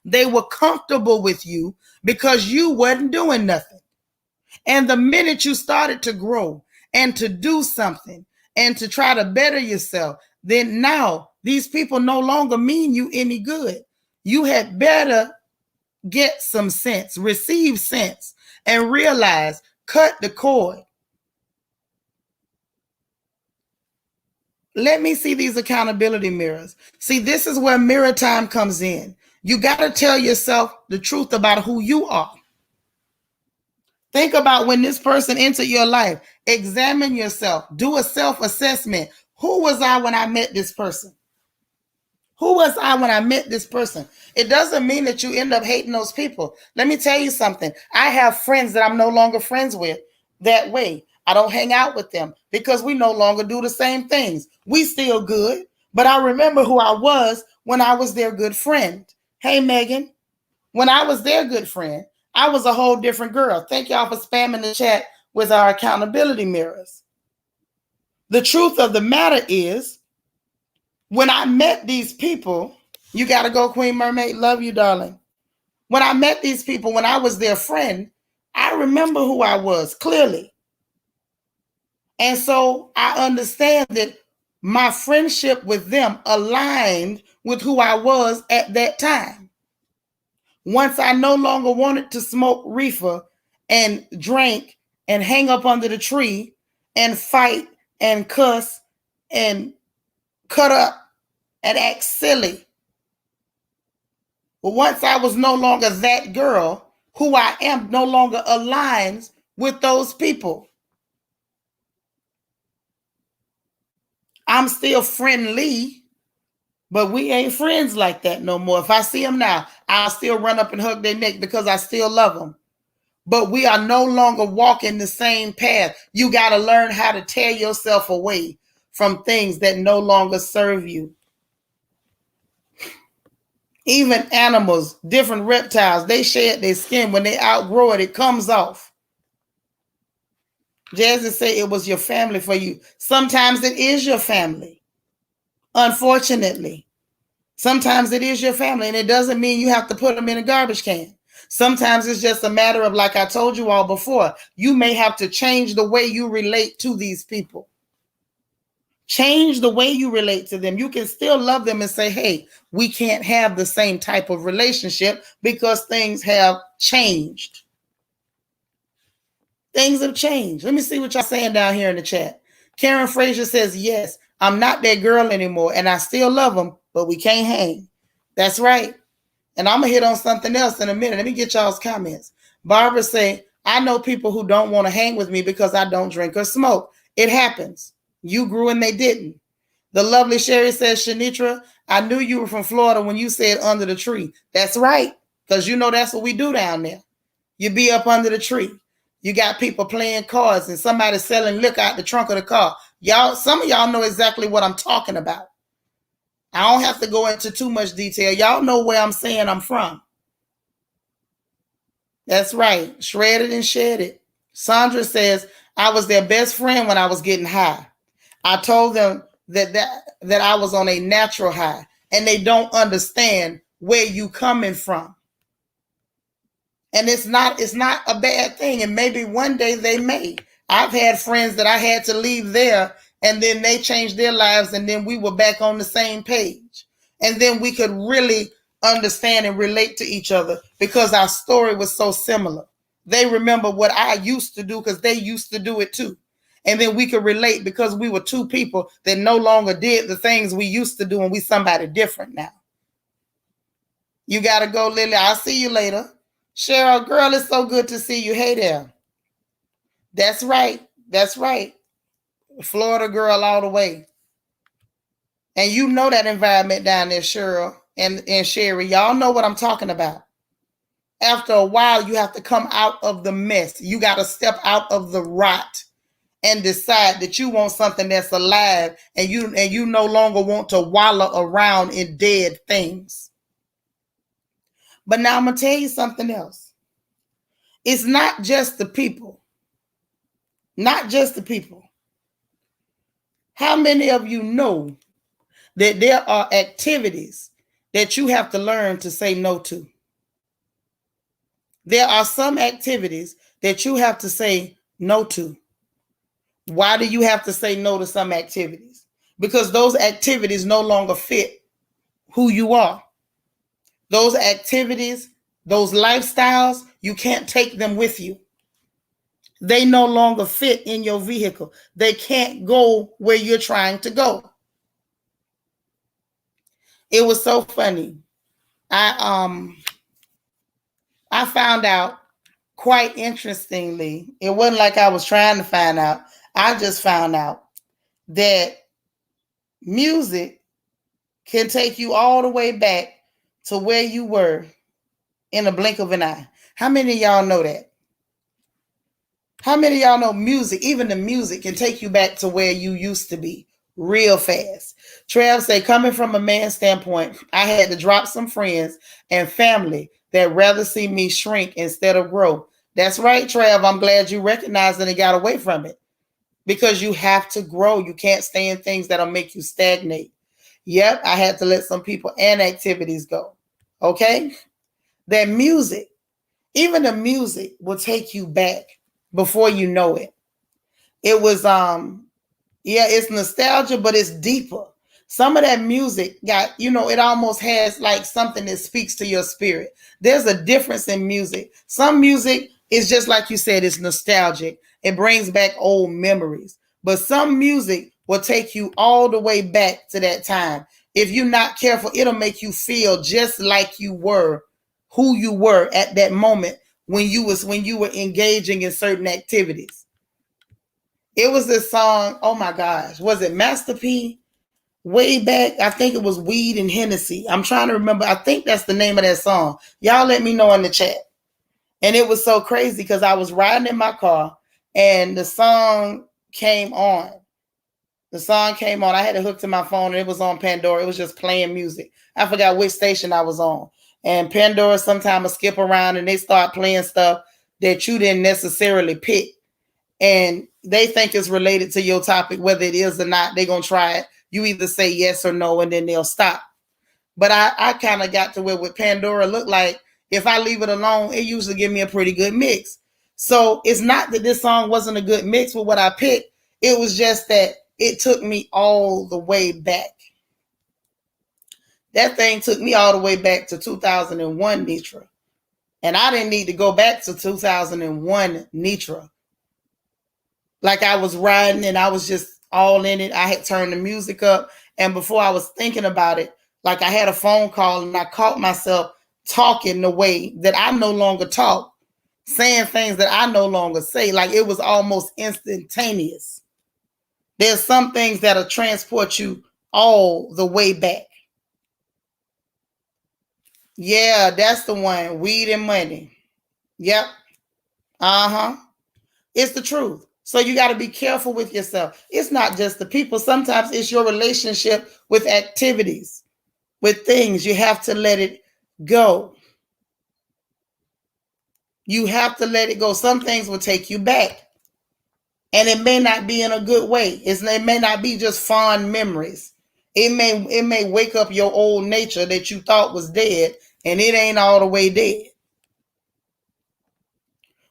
They were comfortable with you because you wasn't doing nothing. And the minute you started to grow and to do something and to try to better yourself, then now these people no longer mean you any good. You had better get some sense, receive sense, and realize, cut the cord. Let me see these accountability mirrors. See, this is where mirror time comes in. You got to tell yourself the truth about who you are. Think about when this person entered your life. Examine yourself. Do a self-assessment. Who was I when I met this person? Who was I when I met this person? It doesn't mean that you end up hating those people. Let me tell you something. I have friends that I'm no longer friends with that way. I don't hang out with them because we no longer do the same things. We still good, but I remember who I was when I was their good friend. Hey, Megan, when I was their good friend, I was a whole different girl. Thank y'all for spamming the chat with our accountability mirrors. The truth of the matter is, when I met these people, you got to go, Queen Mermaid. Love you, darling. When I met these people, when I was their friend, I remember who I was clearly. And so I understand that my friendship with them aligned with who I was at that time. Once I no longer wanted to smoke reefer and drink and hang up under the tree and fight and cuss and cut up and act silly. But once I was no longer that girl, who I am no longer aligns with those people. I'm still friendly, but we ain't friends like that no more. If I see them now, I'll still run up and hug their neck because I still love them. But we are no longer walking the same path. You got to learn how to tear yourself away from things that no longer serve you. Even animals, different reptiles, they shed their skin. When they outgrow it, it comes off. Jazzy say it was your family for you. Sometimes it is your family. Unfortunately, sometimes it is your family, and it doesn't mean you have to put them in a garbage can. Sometimes it's just a matter of, like I told you all before, you may have to change the way you relate to these people. Change the way you relate to them. You can still love them and say, hey, we can't have the same type of relationship because things have changed. Things have changed. Let me see what y'all saying down here in the chat. Karen Frazier says, yes, I'm not that girl anymore, and I still love them, but we can't hang. That's right. And I'm going to hit on something else in a minute. Let me get y'all's comments. Barbara say, I know people who don't want to hang with me because I don't drink or smoke. It happens. You grew and they didn't. The lovely Sherry says, Seanitra, I knew you were from Florida when you said under the tree. That's right, because you know that's what we do down there. You be up under the tree. You got people playing cards and somebody selling liquor out the trunk of the car. Y'all, some of y'all know exactly what I'm talking about. I don't have to go into too much detail. Y'all know where I'm saying I'm from. That's right. Shredded and shedded. Sandra says, I was their best friend when I was getting high. I told them that I was on a natural high, and they don't understand where you coming from. And it's not a bad thing. And maybe one day they may. I've had friends that I had to leave there, and then they changed their lives, and then we were back on the same page. And then we could really understand and relate to each other because our story was so similar. They remember what I used to do because they used to do it too. And then we could relate because we were two people that no longer did the things we used to do, and we somebody different now. You got to go, Lily. I'll see you later. Sharrell, girl, it's so good to see you. Hey there. That's right. That's right. Florida girl all the way. And you know that environment down there, Cheryl and Sherry. Y'all know what I'm talking about. After a while, you have to come out of the mess. You got to step out of the rot and decide that you want something that's alive, and you no longer want to wallow around in dead things. But now I'm going to tell you something else. It's not just the people. Not just the people. How many of you know that there are activities that you have to learn to say no to? There are some activities that you have to say no to. Why do you have to say no to some activities? Because those activities no longer fit who you are. Those activities, those lifestyles, you can't take them with you. They no longer fit in your vehicle. They can't go where you're trying to go. It was so funny. I found out quite interestingly. It wasn't like I was trying to find out. I just found out that music can take you all the way back to where you were in a blink of an eye. How many of y'all know that? How many of y'all know music, even the music, can take you back to where you used to be real fast? Trev say, coming from a man's standpoint, I had to drop some friends and family that rather see me shrink instead of grow. That's right, Trev. I'm glad you recognized it and got away from it, because you have to grow. You can't stay in things that'll make you stagnate. Yep, I had to let some people and activities go. Okay? That music, even the music will take you back before you know it. It was yeah, it's nostalgia, but it's deeper. Some of that music got, it almost has like something that speaks to your spirit. There's a difference in music. Some music is just like you said, it's nostalgic. It brings back old memories. But some music will take you all the way back to that time. If you're not careful, it'll make you feel just like you were, who you were at that moment when you were engaging in certain activities. It was this song, oh my gosh, was it Master P? Way back, I think it was Weed and Hennessy. I'm trying to remember. I think that's the name of that song. Y'all let me know in the chat. And it was so crazy because I was riding in my car and the song came on. The song came on. I had it hooked to my phone and it was on Pandora. It was just playing music. I forgot which station I was on. And Pandora sometimes will skip around and they start playing stuff that you didn't necessarily pick. And they think it's related to your topic, whether it is or not. They're going to try it. You either say yes or no, and then they'll stop. But I kind of got to where with Pandora looked like if I leave it alone, it usually give me a pretty good mix. So it's not that this song wasn't a good mix with what I picked. It was just that it took me all the way back. That thing took me all the way back to 2001 Nitra. And I didn't need to go back to 2001 Nitra. Like I was riding and I was just all in it. I had turned the music up. And before I was thinking about it, like I had a phone call and I caught myself talking the way that I no longer talk, saying things that I no longer say. Like it was almost instantaneous. There's some things that'll transport you all the way back. Yeah, that's the one. Weed and Money. Yep. Uh-huh. It's the truth. So you got to be careful with yourself. It's not just the people. Sometimes it's your relationship with activities, with things. You have to let it go. You have to let it go. Some things will take you back. And it may not be in a good way. It may not be just fond memories. It may wake up your old nature that you thought was dead, and it ain't all the way dead.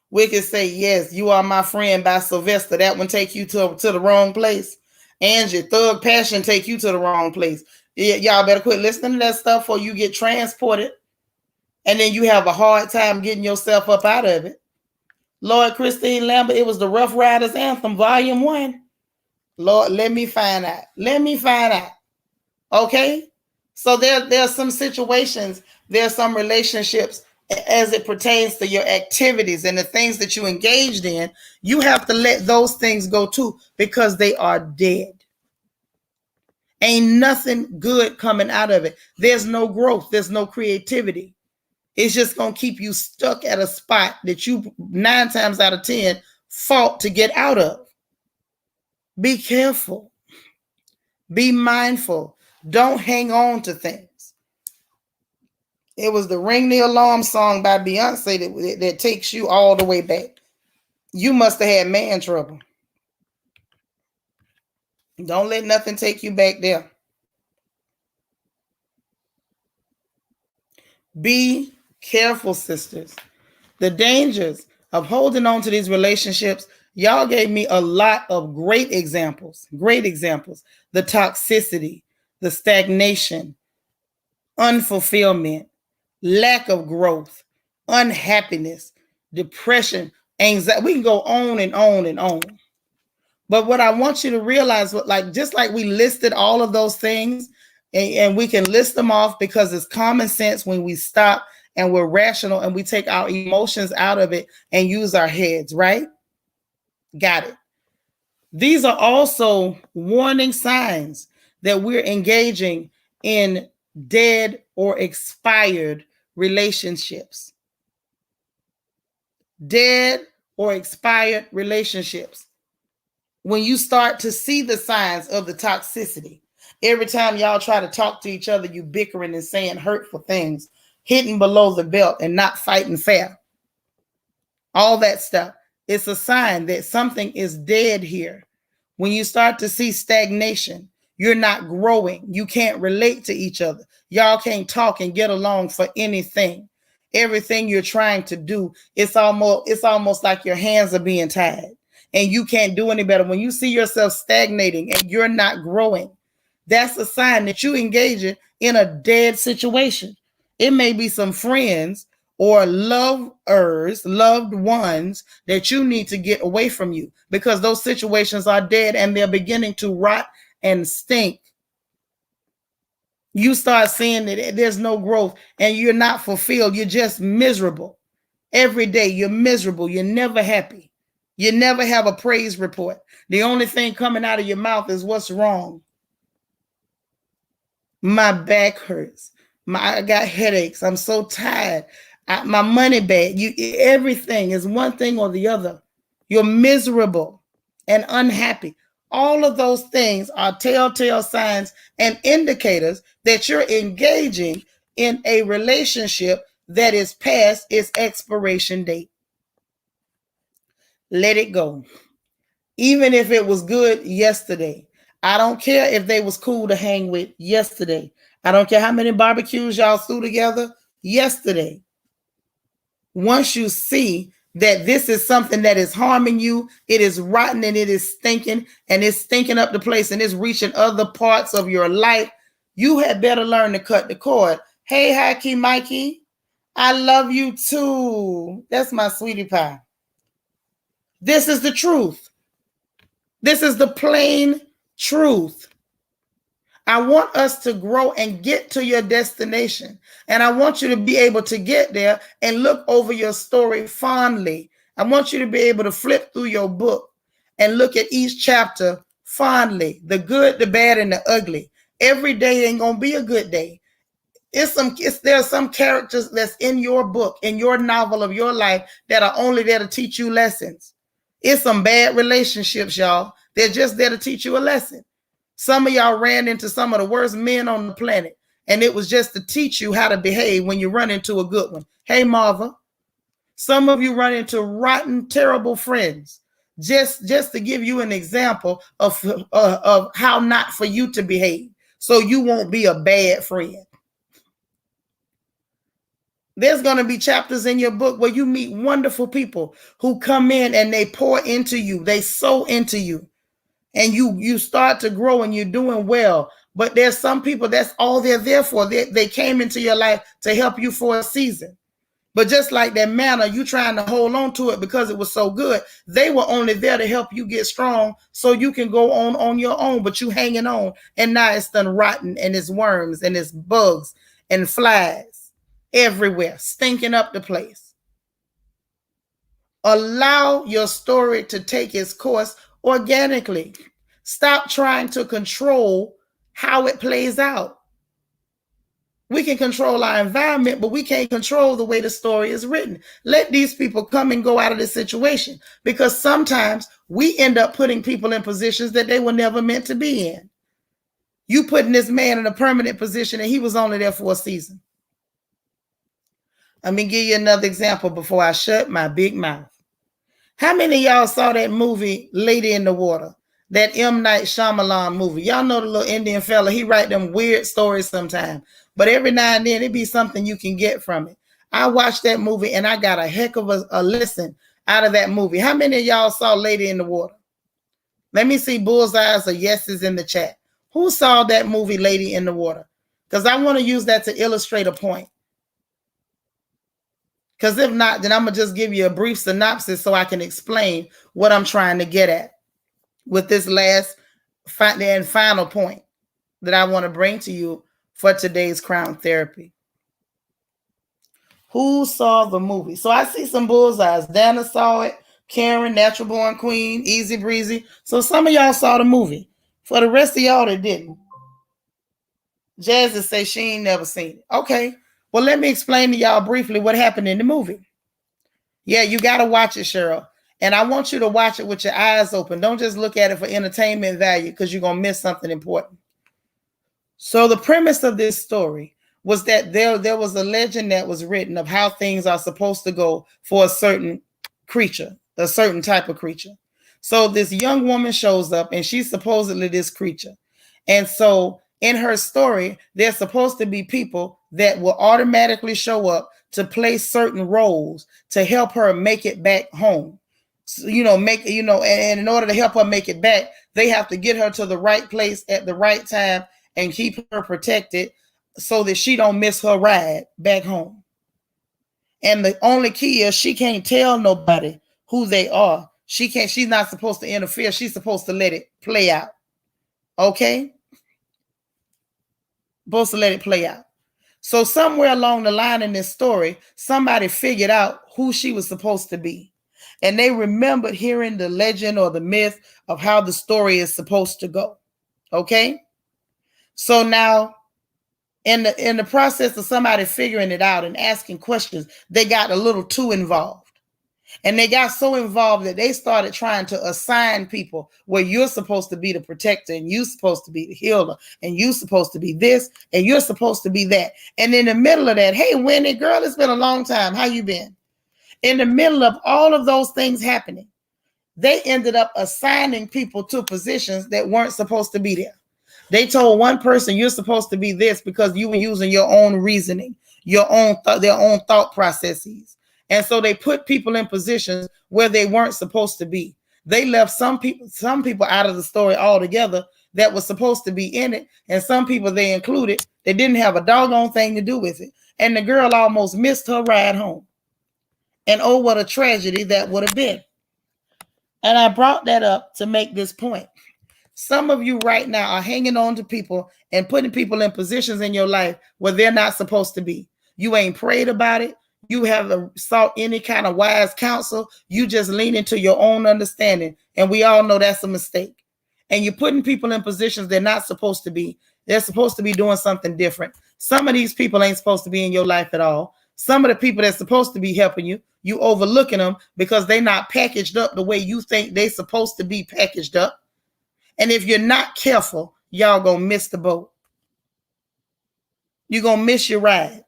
We could say, yes, You Are My Friend by Sylvester. That one take you to the wrong place. Angie, Thug Passion take you to the wrong place. Y'all better quit listening to that stuff or you get transported. And then you have a hard time getting yourself up out of it. Lord Christine Lambert, it was the Rough Riders Anthem, Volume 1. Lord, let me find out. Let me find out. Okay? So there's some situations, there's some relationships as it pertains to your activities and the things that you engaged in. You have to let those things go too because they are dead. Ain't nothing good coming out of it. There's no growth. There's no creativity. It's just going to keep you stuck at a spot that you 9 times out of 10 fought to get out of. Be careful. Be mindful. Don't hang on to things. It was the Ring the Alarm song by Beyonce that takes you all the way back. You must have had man trouble. Don't let nothing take you back there. Be careful, sisters. The dangers of holding on to these relationships, y'all gave me a lot of great examples. Great examples. The toxicity, the stagnation, unfulfillment, lack of growth, unhappiness, depression, anxiety. We can go on and on and on. But what I want you to realize, just like we listed all of those things, and we can list them off because it's common sense when we stop and we're rational and we take our emotions out of it and use our heads, right? Got it. These are also warning signs that we're engaging in dead or expired relationships. Dead or expired relationships. When you start to see the signs of the toxicity, every time y'all try to talk to each other, you bickering and saying hurtful things, hitting below the belt and not fighting fair. All that stuff. It's a sign that something is dead here. When you start to see stagnation, you're not growing. You can't relate to each other. Y'all can't talk and get along for anything. Everything you're trying to do, it's almost like your hands are being tied and you can't do any better. When you see yourself stagnating and you're not growing, that's a sign that you engaging in a dead situation. It may be some friends or loved ones that you need to get away from you because those situations are dead and they're beginning to rot and stink. You start seeing that there's no growth and you're not fulfilled. You're just miserable. Every day you're miserable. You're never happy. You never have a praise report. The only thing coming out of your mouth is what's wrong. My back hurts. I got headaches. I'm so tired. My money bad. Everything is one thing or the other. You're miserable and unhappy. All of those things are telltale signs and indicators that you're engaging in a relationship that is past its expiration date. Let it go. Even if it was good yesterday. I don't care if they was cool to hang with yesterday. I don't care how many barbecues y'all threw together yesterday. Once you see that this is something that is harming you, it is rotten and it is stinking and it's stinking up the place and it's reaching other parts of your life, you had better learn to cut the cord. Hey, Hikey Mikey, I love you too. That's my sweetie pie. This is the truth. This is the plain truth. I want us to grow and get to your destination. And I want you to be able to get there and look over your story fondly. I want you to be able to flip through your book and look at each chapter fondly. The good, the bad, and the ugly. Every day ain't going to be a good day. There are some characters that's in your book, in your novel of your life that are only there to teach you lessons. It's some bad relationships, y'all. They're just there to teach you a lesson. Some of y'all ran into some of the worst men on the planet, and it was just to teach you how to behave when you run into a good one. Hey, Marva. Some of you run into rotten, terrible friends, just to give you an example of how not for you to behave, so you won't be a bad friend. There's going to be chapters in your book where you meet wonderful people who come in and they pour into you, they sow into you. And you start to grow and you're doing well. But there's some people that's all they're there for. They came into your life to help you for a season. But just like that manna, you trying to hold on to it because it was so good. They were only there to help you get strong so you can go on your own. But you hanging on. And now it's done rotten and it's worms and it's bugs and flies everywhere, stinking up the place. Allow your story to take its course organically. Stop trying to control how it plays out. We can control our environment, but we can't control the way the story is written. Let these people come and go out of this situation, because sometimes we end up putting people in positions that they were never meant to be in. You putting this man in a permanent position and he was only there for a season. Let me give you another example before I shut my big mouth. How many of y'all saw that movie, Lady in the Water? That M. Night Shyamalan movie. Y'all know the little Indian fella. He write them weird stories sometimes. But every now and then, it be something you can get from it. I watched that movie, and I got a heck of a lesson out of that movie. How many of y'all saw Lady in the Water? Let me see bullseyes or yeses in the chat. Who saw that movie, Lady in the Water? Because I want to use that to illustrate a point. Because if not, then I'm going to just give you a brief synopsis so I can explain what I'm trying to get at with this last and final point that I want to bring to you for today's Crown Therapy. Who saw the movie? So I see some bullseyes. Dana saw it. Karen, Natural Born Queen, Easy Breezy. So some of y'all saw the movie. For the rest of y'all that didn't, Jazzy say she ain't never seen it. Okay. Well, let me explain to y'all briefly what happened in the movie. Yeah, you got to watch it, Sharrell. And I want you to watch it with your eyes open. Don't just look at it for entertainment value, because you're going to miss something important. So the premise of this story was that there was a legend that was written of how things are supposed to go for a certain creature, a certain type of creature. So this young woman shows up, and she's supposedly this creature. And so in her story, there's supposed to be people that will automatically show up to play certain roles to help her make it back home. So, and in order to help her make it back, they have to get her to the right place at the right time and keep her protected so that she don't miss her ride back home. And the only key is she can't tell nobody who they are. She's not supposed to interfere. She's supposed to let it play out. Okay? Supposed to let it play out. So somewhere along the line in this story, somebody figured out who she was supposed to be. And they remembered hearing the legend or the myth of how the story is supposed to go. Okay? So now, in the process of somebody figuring it out and asking questions, they got a little too involved. And they got so involved that they started trying to assign people where you're supposed to be the protector, and you're supposed to be the healer, and you're supposed to be this, and you're supposed to be that. And in the middle of that, hey, Wendy, girl, it's been a long time. How you been? In the middle of all of those things happening, they ended up assigning people to positions that weren't supposed to be there. They told one person, you're supposed to be this because you were using your own reasoning, their own thought processes. And so they put people in positions where they weren't supposed to be. They left some people out of the story altogether that was supposed to be in it. And some people they included, they didn't have a doggone thing to do with it. And the girl almost missed her ride home. And oh, what a tragedy that would have been. And I brought that up to make this point. Some of you right now are hanging on to people and putting people in positions in your life where they're not supposed to be. You ain't prayed about it. You haven't sought any kind of wise counsel. You just lean into your own understanding. And we all know that's a mistake. And you're putting people in positions they're not supposed to be. They're supposed to be doing something different. Some of these people ain't supposed to be in your life at all. Some of the people that's supposed to be helping you, you overlooking them because they're not packaged up the way you think they're supposed to be packaged up. And if you're not careful, y'all gonna miss the boat. You're gonna miss your ride.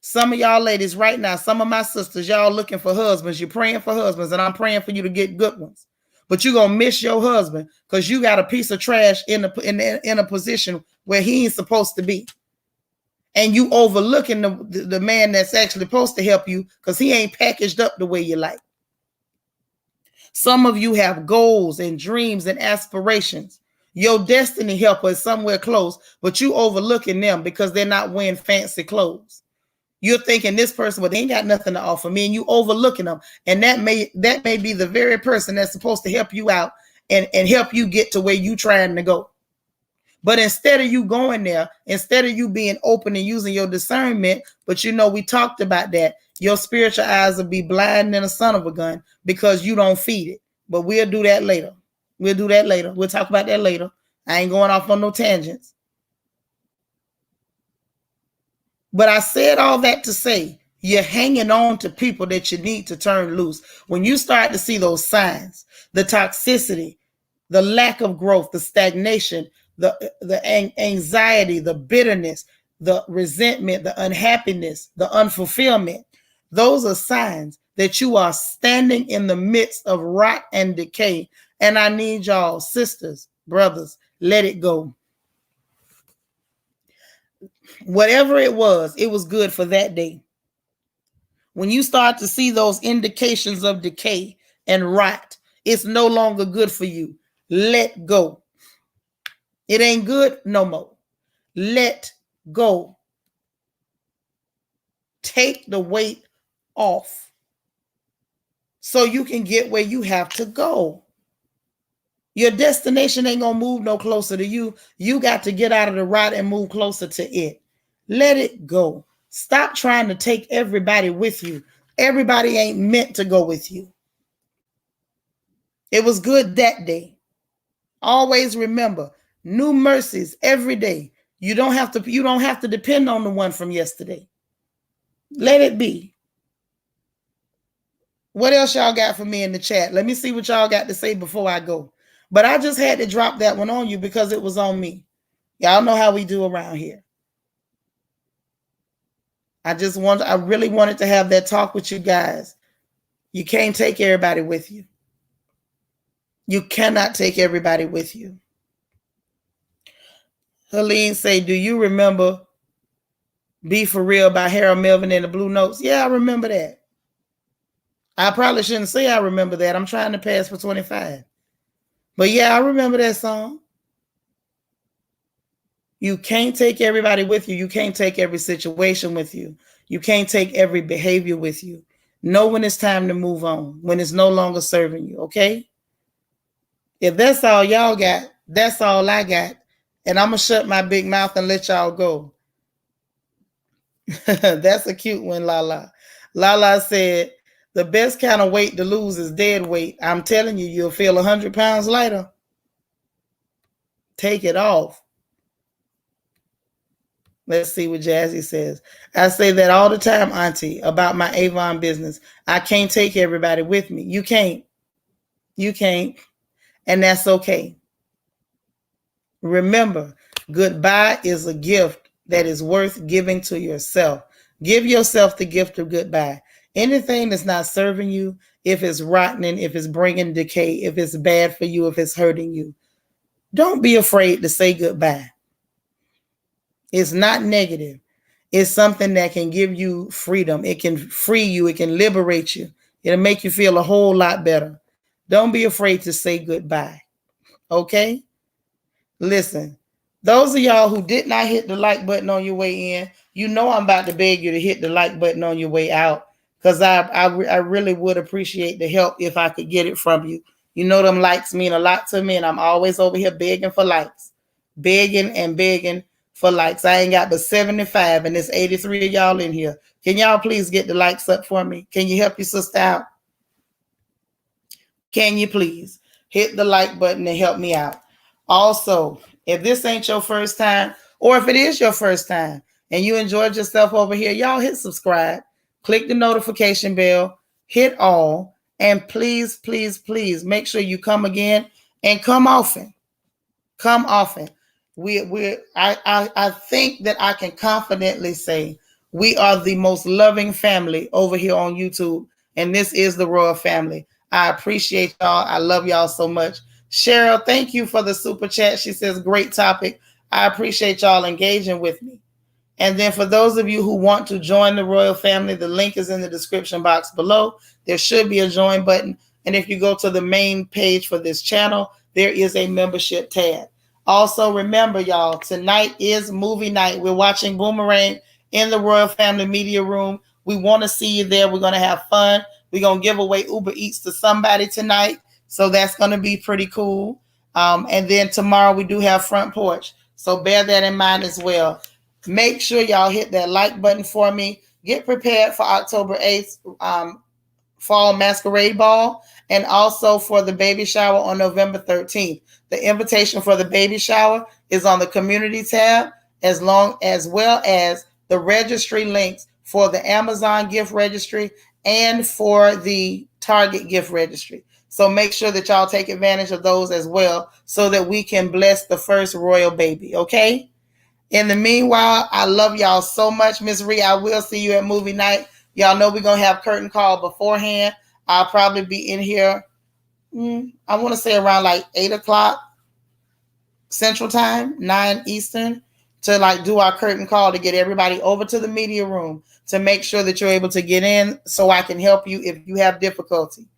Some of y'all ladies right now, some of my sisters, y'all looking for husbands. You're praying for husbands, and I'm praying for you to get good ones. But you're gonna miss your husband because you got a piece of trash in a position where he ain't supposed to be. And you overlooking the man that's actually supposed to help you because he ain't packaged up the way you like. Some of you have goals and dreams and aspirations. Your destiny helper is somewhere close, but you overlooking them because they're not wearing fancy clothes. You're thinking this person, well, they ain't got nothing to offer me, and you overlooking them. And that may be the very person that's supposed to help you out and help you get to where you trying to go. But instead of you going there, instead of you being open and using your discernment, but we talked about that, your spiritual eyes will be blind than a son of a gun because you don't feed it. But we'll do that later. We'll talk about that later. I ain't going off on no tangents. But I said all that to say, you're hanging on to people that you need to turn loose. When you start to see those signs, the toxicity, the lack of growth, the stagnation, the anxiety, the bitterness, the resentment, the unhappiness, the unfulfillment, those are signs that you are standing in the midst of rot and decay. And I need y'all, sisters, brothers, let it go. Whatever it was good for that day. When you start to see those indications of decay and rot, it's no longer good for you. Let go. It ain't good no more. Let go. Take the weight off so you can get where you have to go. Your destination ain't gonna move no closer to you. You got to get out of the rut and move closer to it. Let it go. Stop trying to take everybody with you. Everybody ain't meant to go with you. It was good that day. Always remember, new mercies every day. You don't have to depend on the one from yesterday. Let it be. What else y'all got for me in the chat? Let me see what y'all got to say before I go. But I just had to drop that one on you because it was on me. Y'all know how we do around here. I really wanted to have that talk with you guys. You can't take everybody with you. You cannot take everybody with you. Helene say, do you remember Be For Real by Harold Melvin and the Blue Notes? Yeah, I remember that. I probably shouldn't say I remember that. I'm trying to pass for 25. But yeah, I remember that song. You can't take everybody with you. You can't take every situation with you. You can't take every behavior with you. Know when it's time to move on, when it's no longer serving you, okay? If that's all y'all got, that's all I got. And I'm going to shut my big mouth and let y'all go. That's a cute one, Lala. Lala said, the best kind of weight to lose is dead weight. I'm telling you, you'll feel 100 pounds lighter. Take it off. Let's see what Jazzy says. I say that all the time, Auntie, about my Avon business. I can't take everybody with me. You can't. You can't. And that's okay. Remember, goodbye is a gift that is worth giving to yourself. Give yourself the gift of goodbye. Anything that's not serving you, if it's rotting, if it's bringing decay, if it's bad for you, if it's hurting you, don't be afraid to say goodbye. It's not negative. It's something that can give you freedom. It can free you. It can liberate you. It'll make you feel a whole lot better. Don't be afraid to say goodbye. Okay? Listen, those of y'all who did not hit the like button on your way in, you know I'm about to beg you to hit the like button on your way out because I really would appreciate the help if I could get it from you. You know them likes mean a lot to me, and I'm always over here begging for likes. Begging and begging for likes. I ain't got but 75, and there's 83 of y'all in here. Can y'all please get the likes up for me? Can you help your sister out? Can you please hit the like button and help me out? Also, if this ain't your first time, or if it is your first time and you enjoyed yourself over here, y'all hit subscribe, click the notification bell, hit all, and please, please, please make sure you come again and come often. Come often. I think that I can confidently say we are the most loving family over here on YouTube, and this is the Royal Family. I appreciate y'all. I love y'all so much. Sharrell, thank you for the super chat. She says, great topic. I appreciate y'all engaging with me. And then for those of you who want to join the Royal Family, the link is in the description box below. There should be a join button. And if you go to the main page for this channel, there is a membership tab. Also, remember, y'all, tonight is movie night. We're watching Boomerang in the Royal Family Media Room. We want to see you there. We're going to have fun. We're going to give away Uber Eats to somebody tonight. So that's going to be pretty cool. And then tomorrow we do have Front Porch. So bear that in mind as well. Make sure y'all hit that like button for me. Get prepared for October 8th Fall Masquerade Ball, and also for the baby shower on November 13th. The invitation for the baby shower is on the community tab, as well as the registry links for the Amazon gift registry and for the Target gift registry. So make sure that y'all take advantage of those as well so that we can bless the first royal baby, okay? In the meanwhile, I love y'all so much. Miss Ree, I will see you at movie night. Y'all know we're going to have curtain call beforehand. I'll probably be in here, I want to say around like 8 o'clock Central Time, 9 Eastern, to like do our curtain call to get everybody over to the media room to make sure that you're able to get in so I can help you if you have difficulty.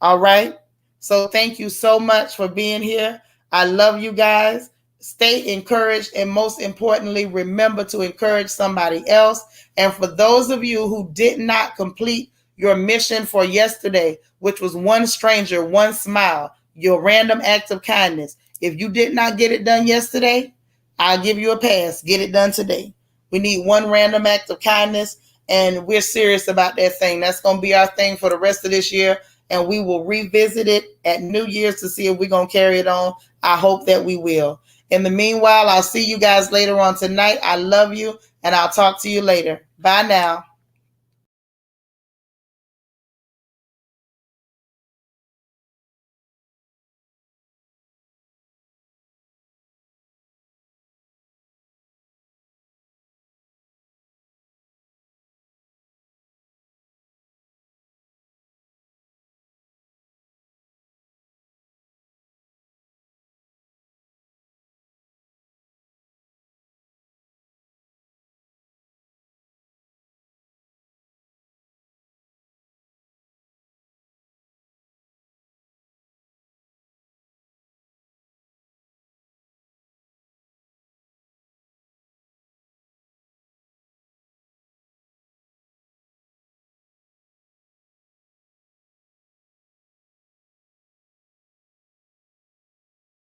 All right? So thank you so much for being here. I love you guys. Stay encouraged, and most importantly, remember to encourage somebody else. And for those of you who did not complete your mission for yesterday, which was one stranger, one smile, your random act of kindness, if you did not get it done yesterday, I'll give you a pass. Get it done today. We need one random act of kindness, and we're serious about that thing. That's going to be our thing for the rest of this year, and we will revisit it at New Year's to see if we're going to carry it on. I hope that we will. In the meanwhile, I'll see you guys later on tonight. I love you, and I'll talk to you later. Bye now.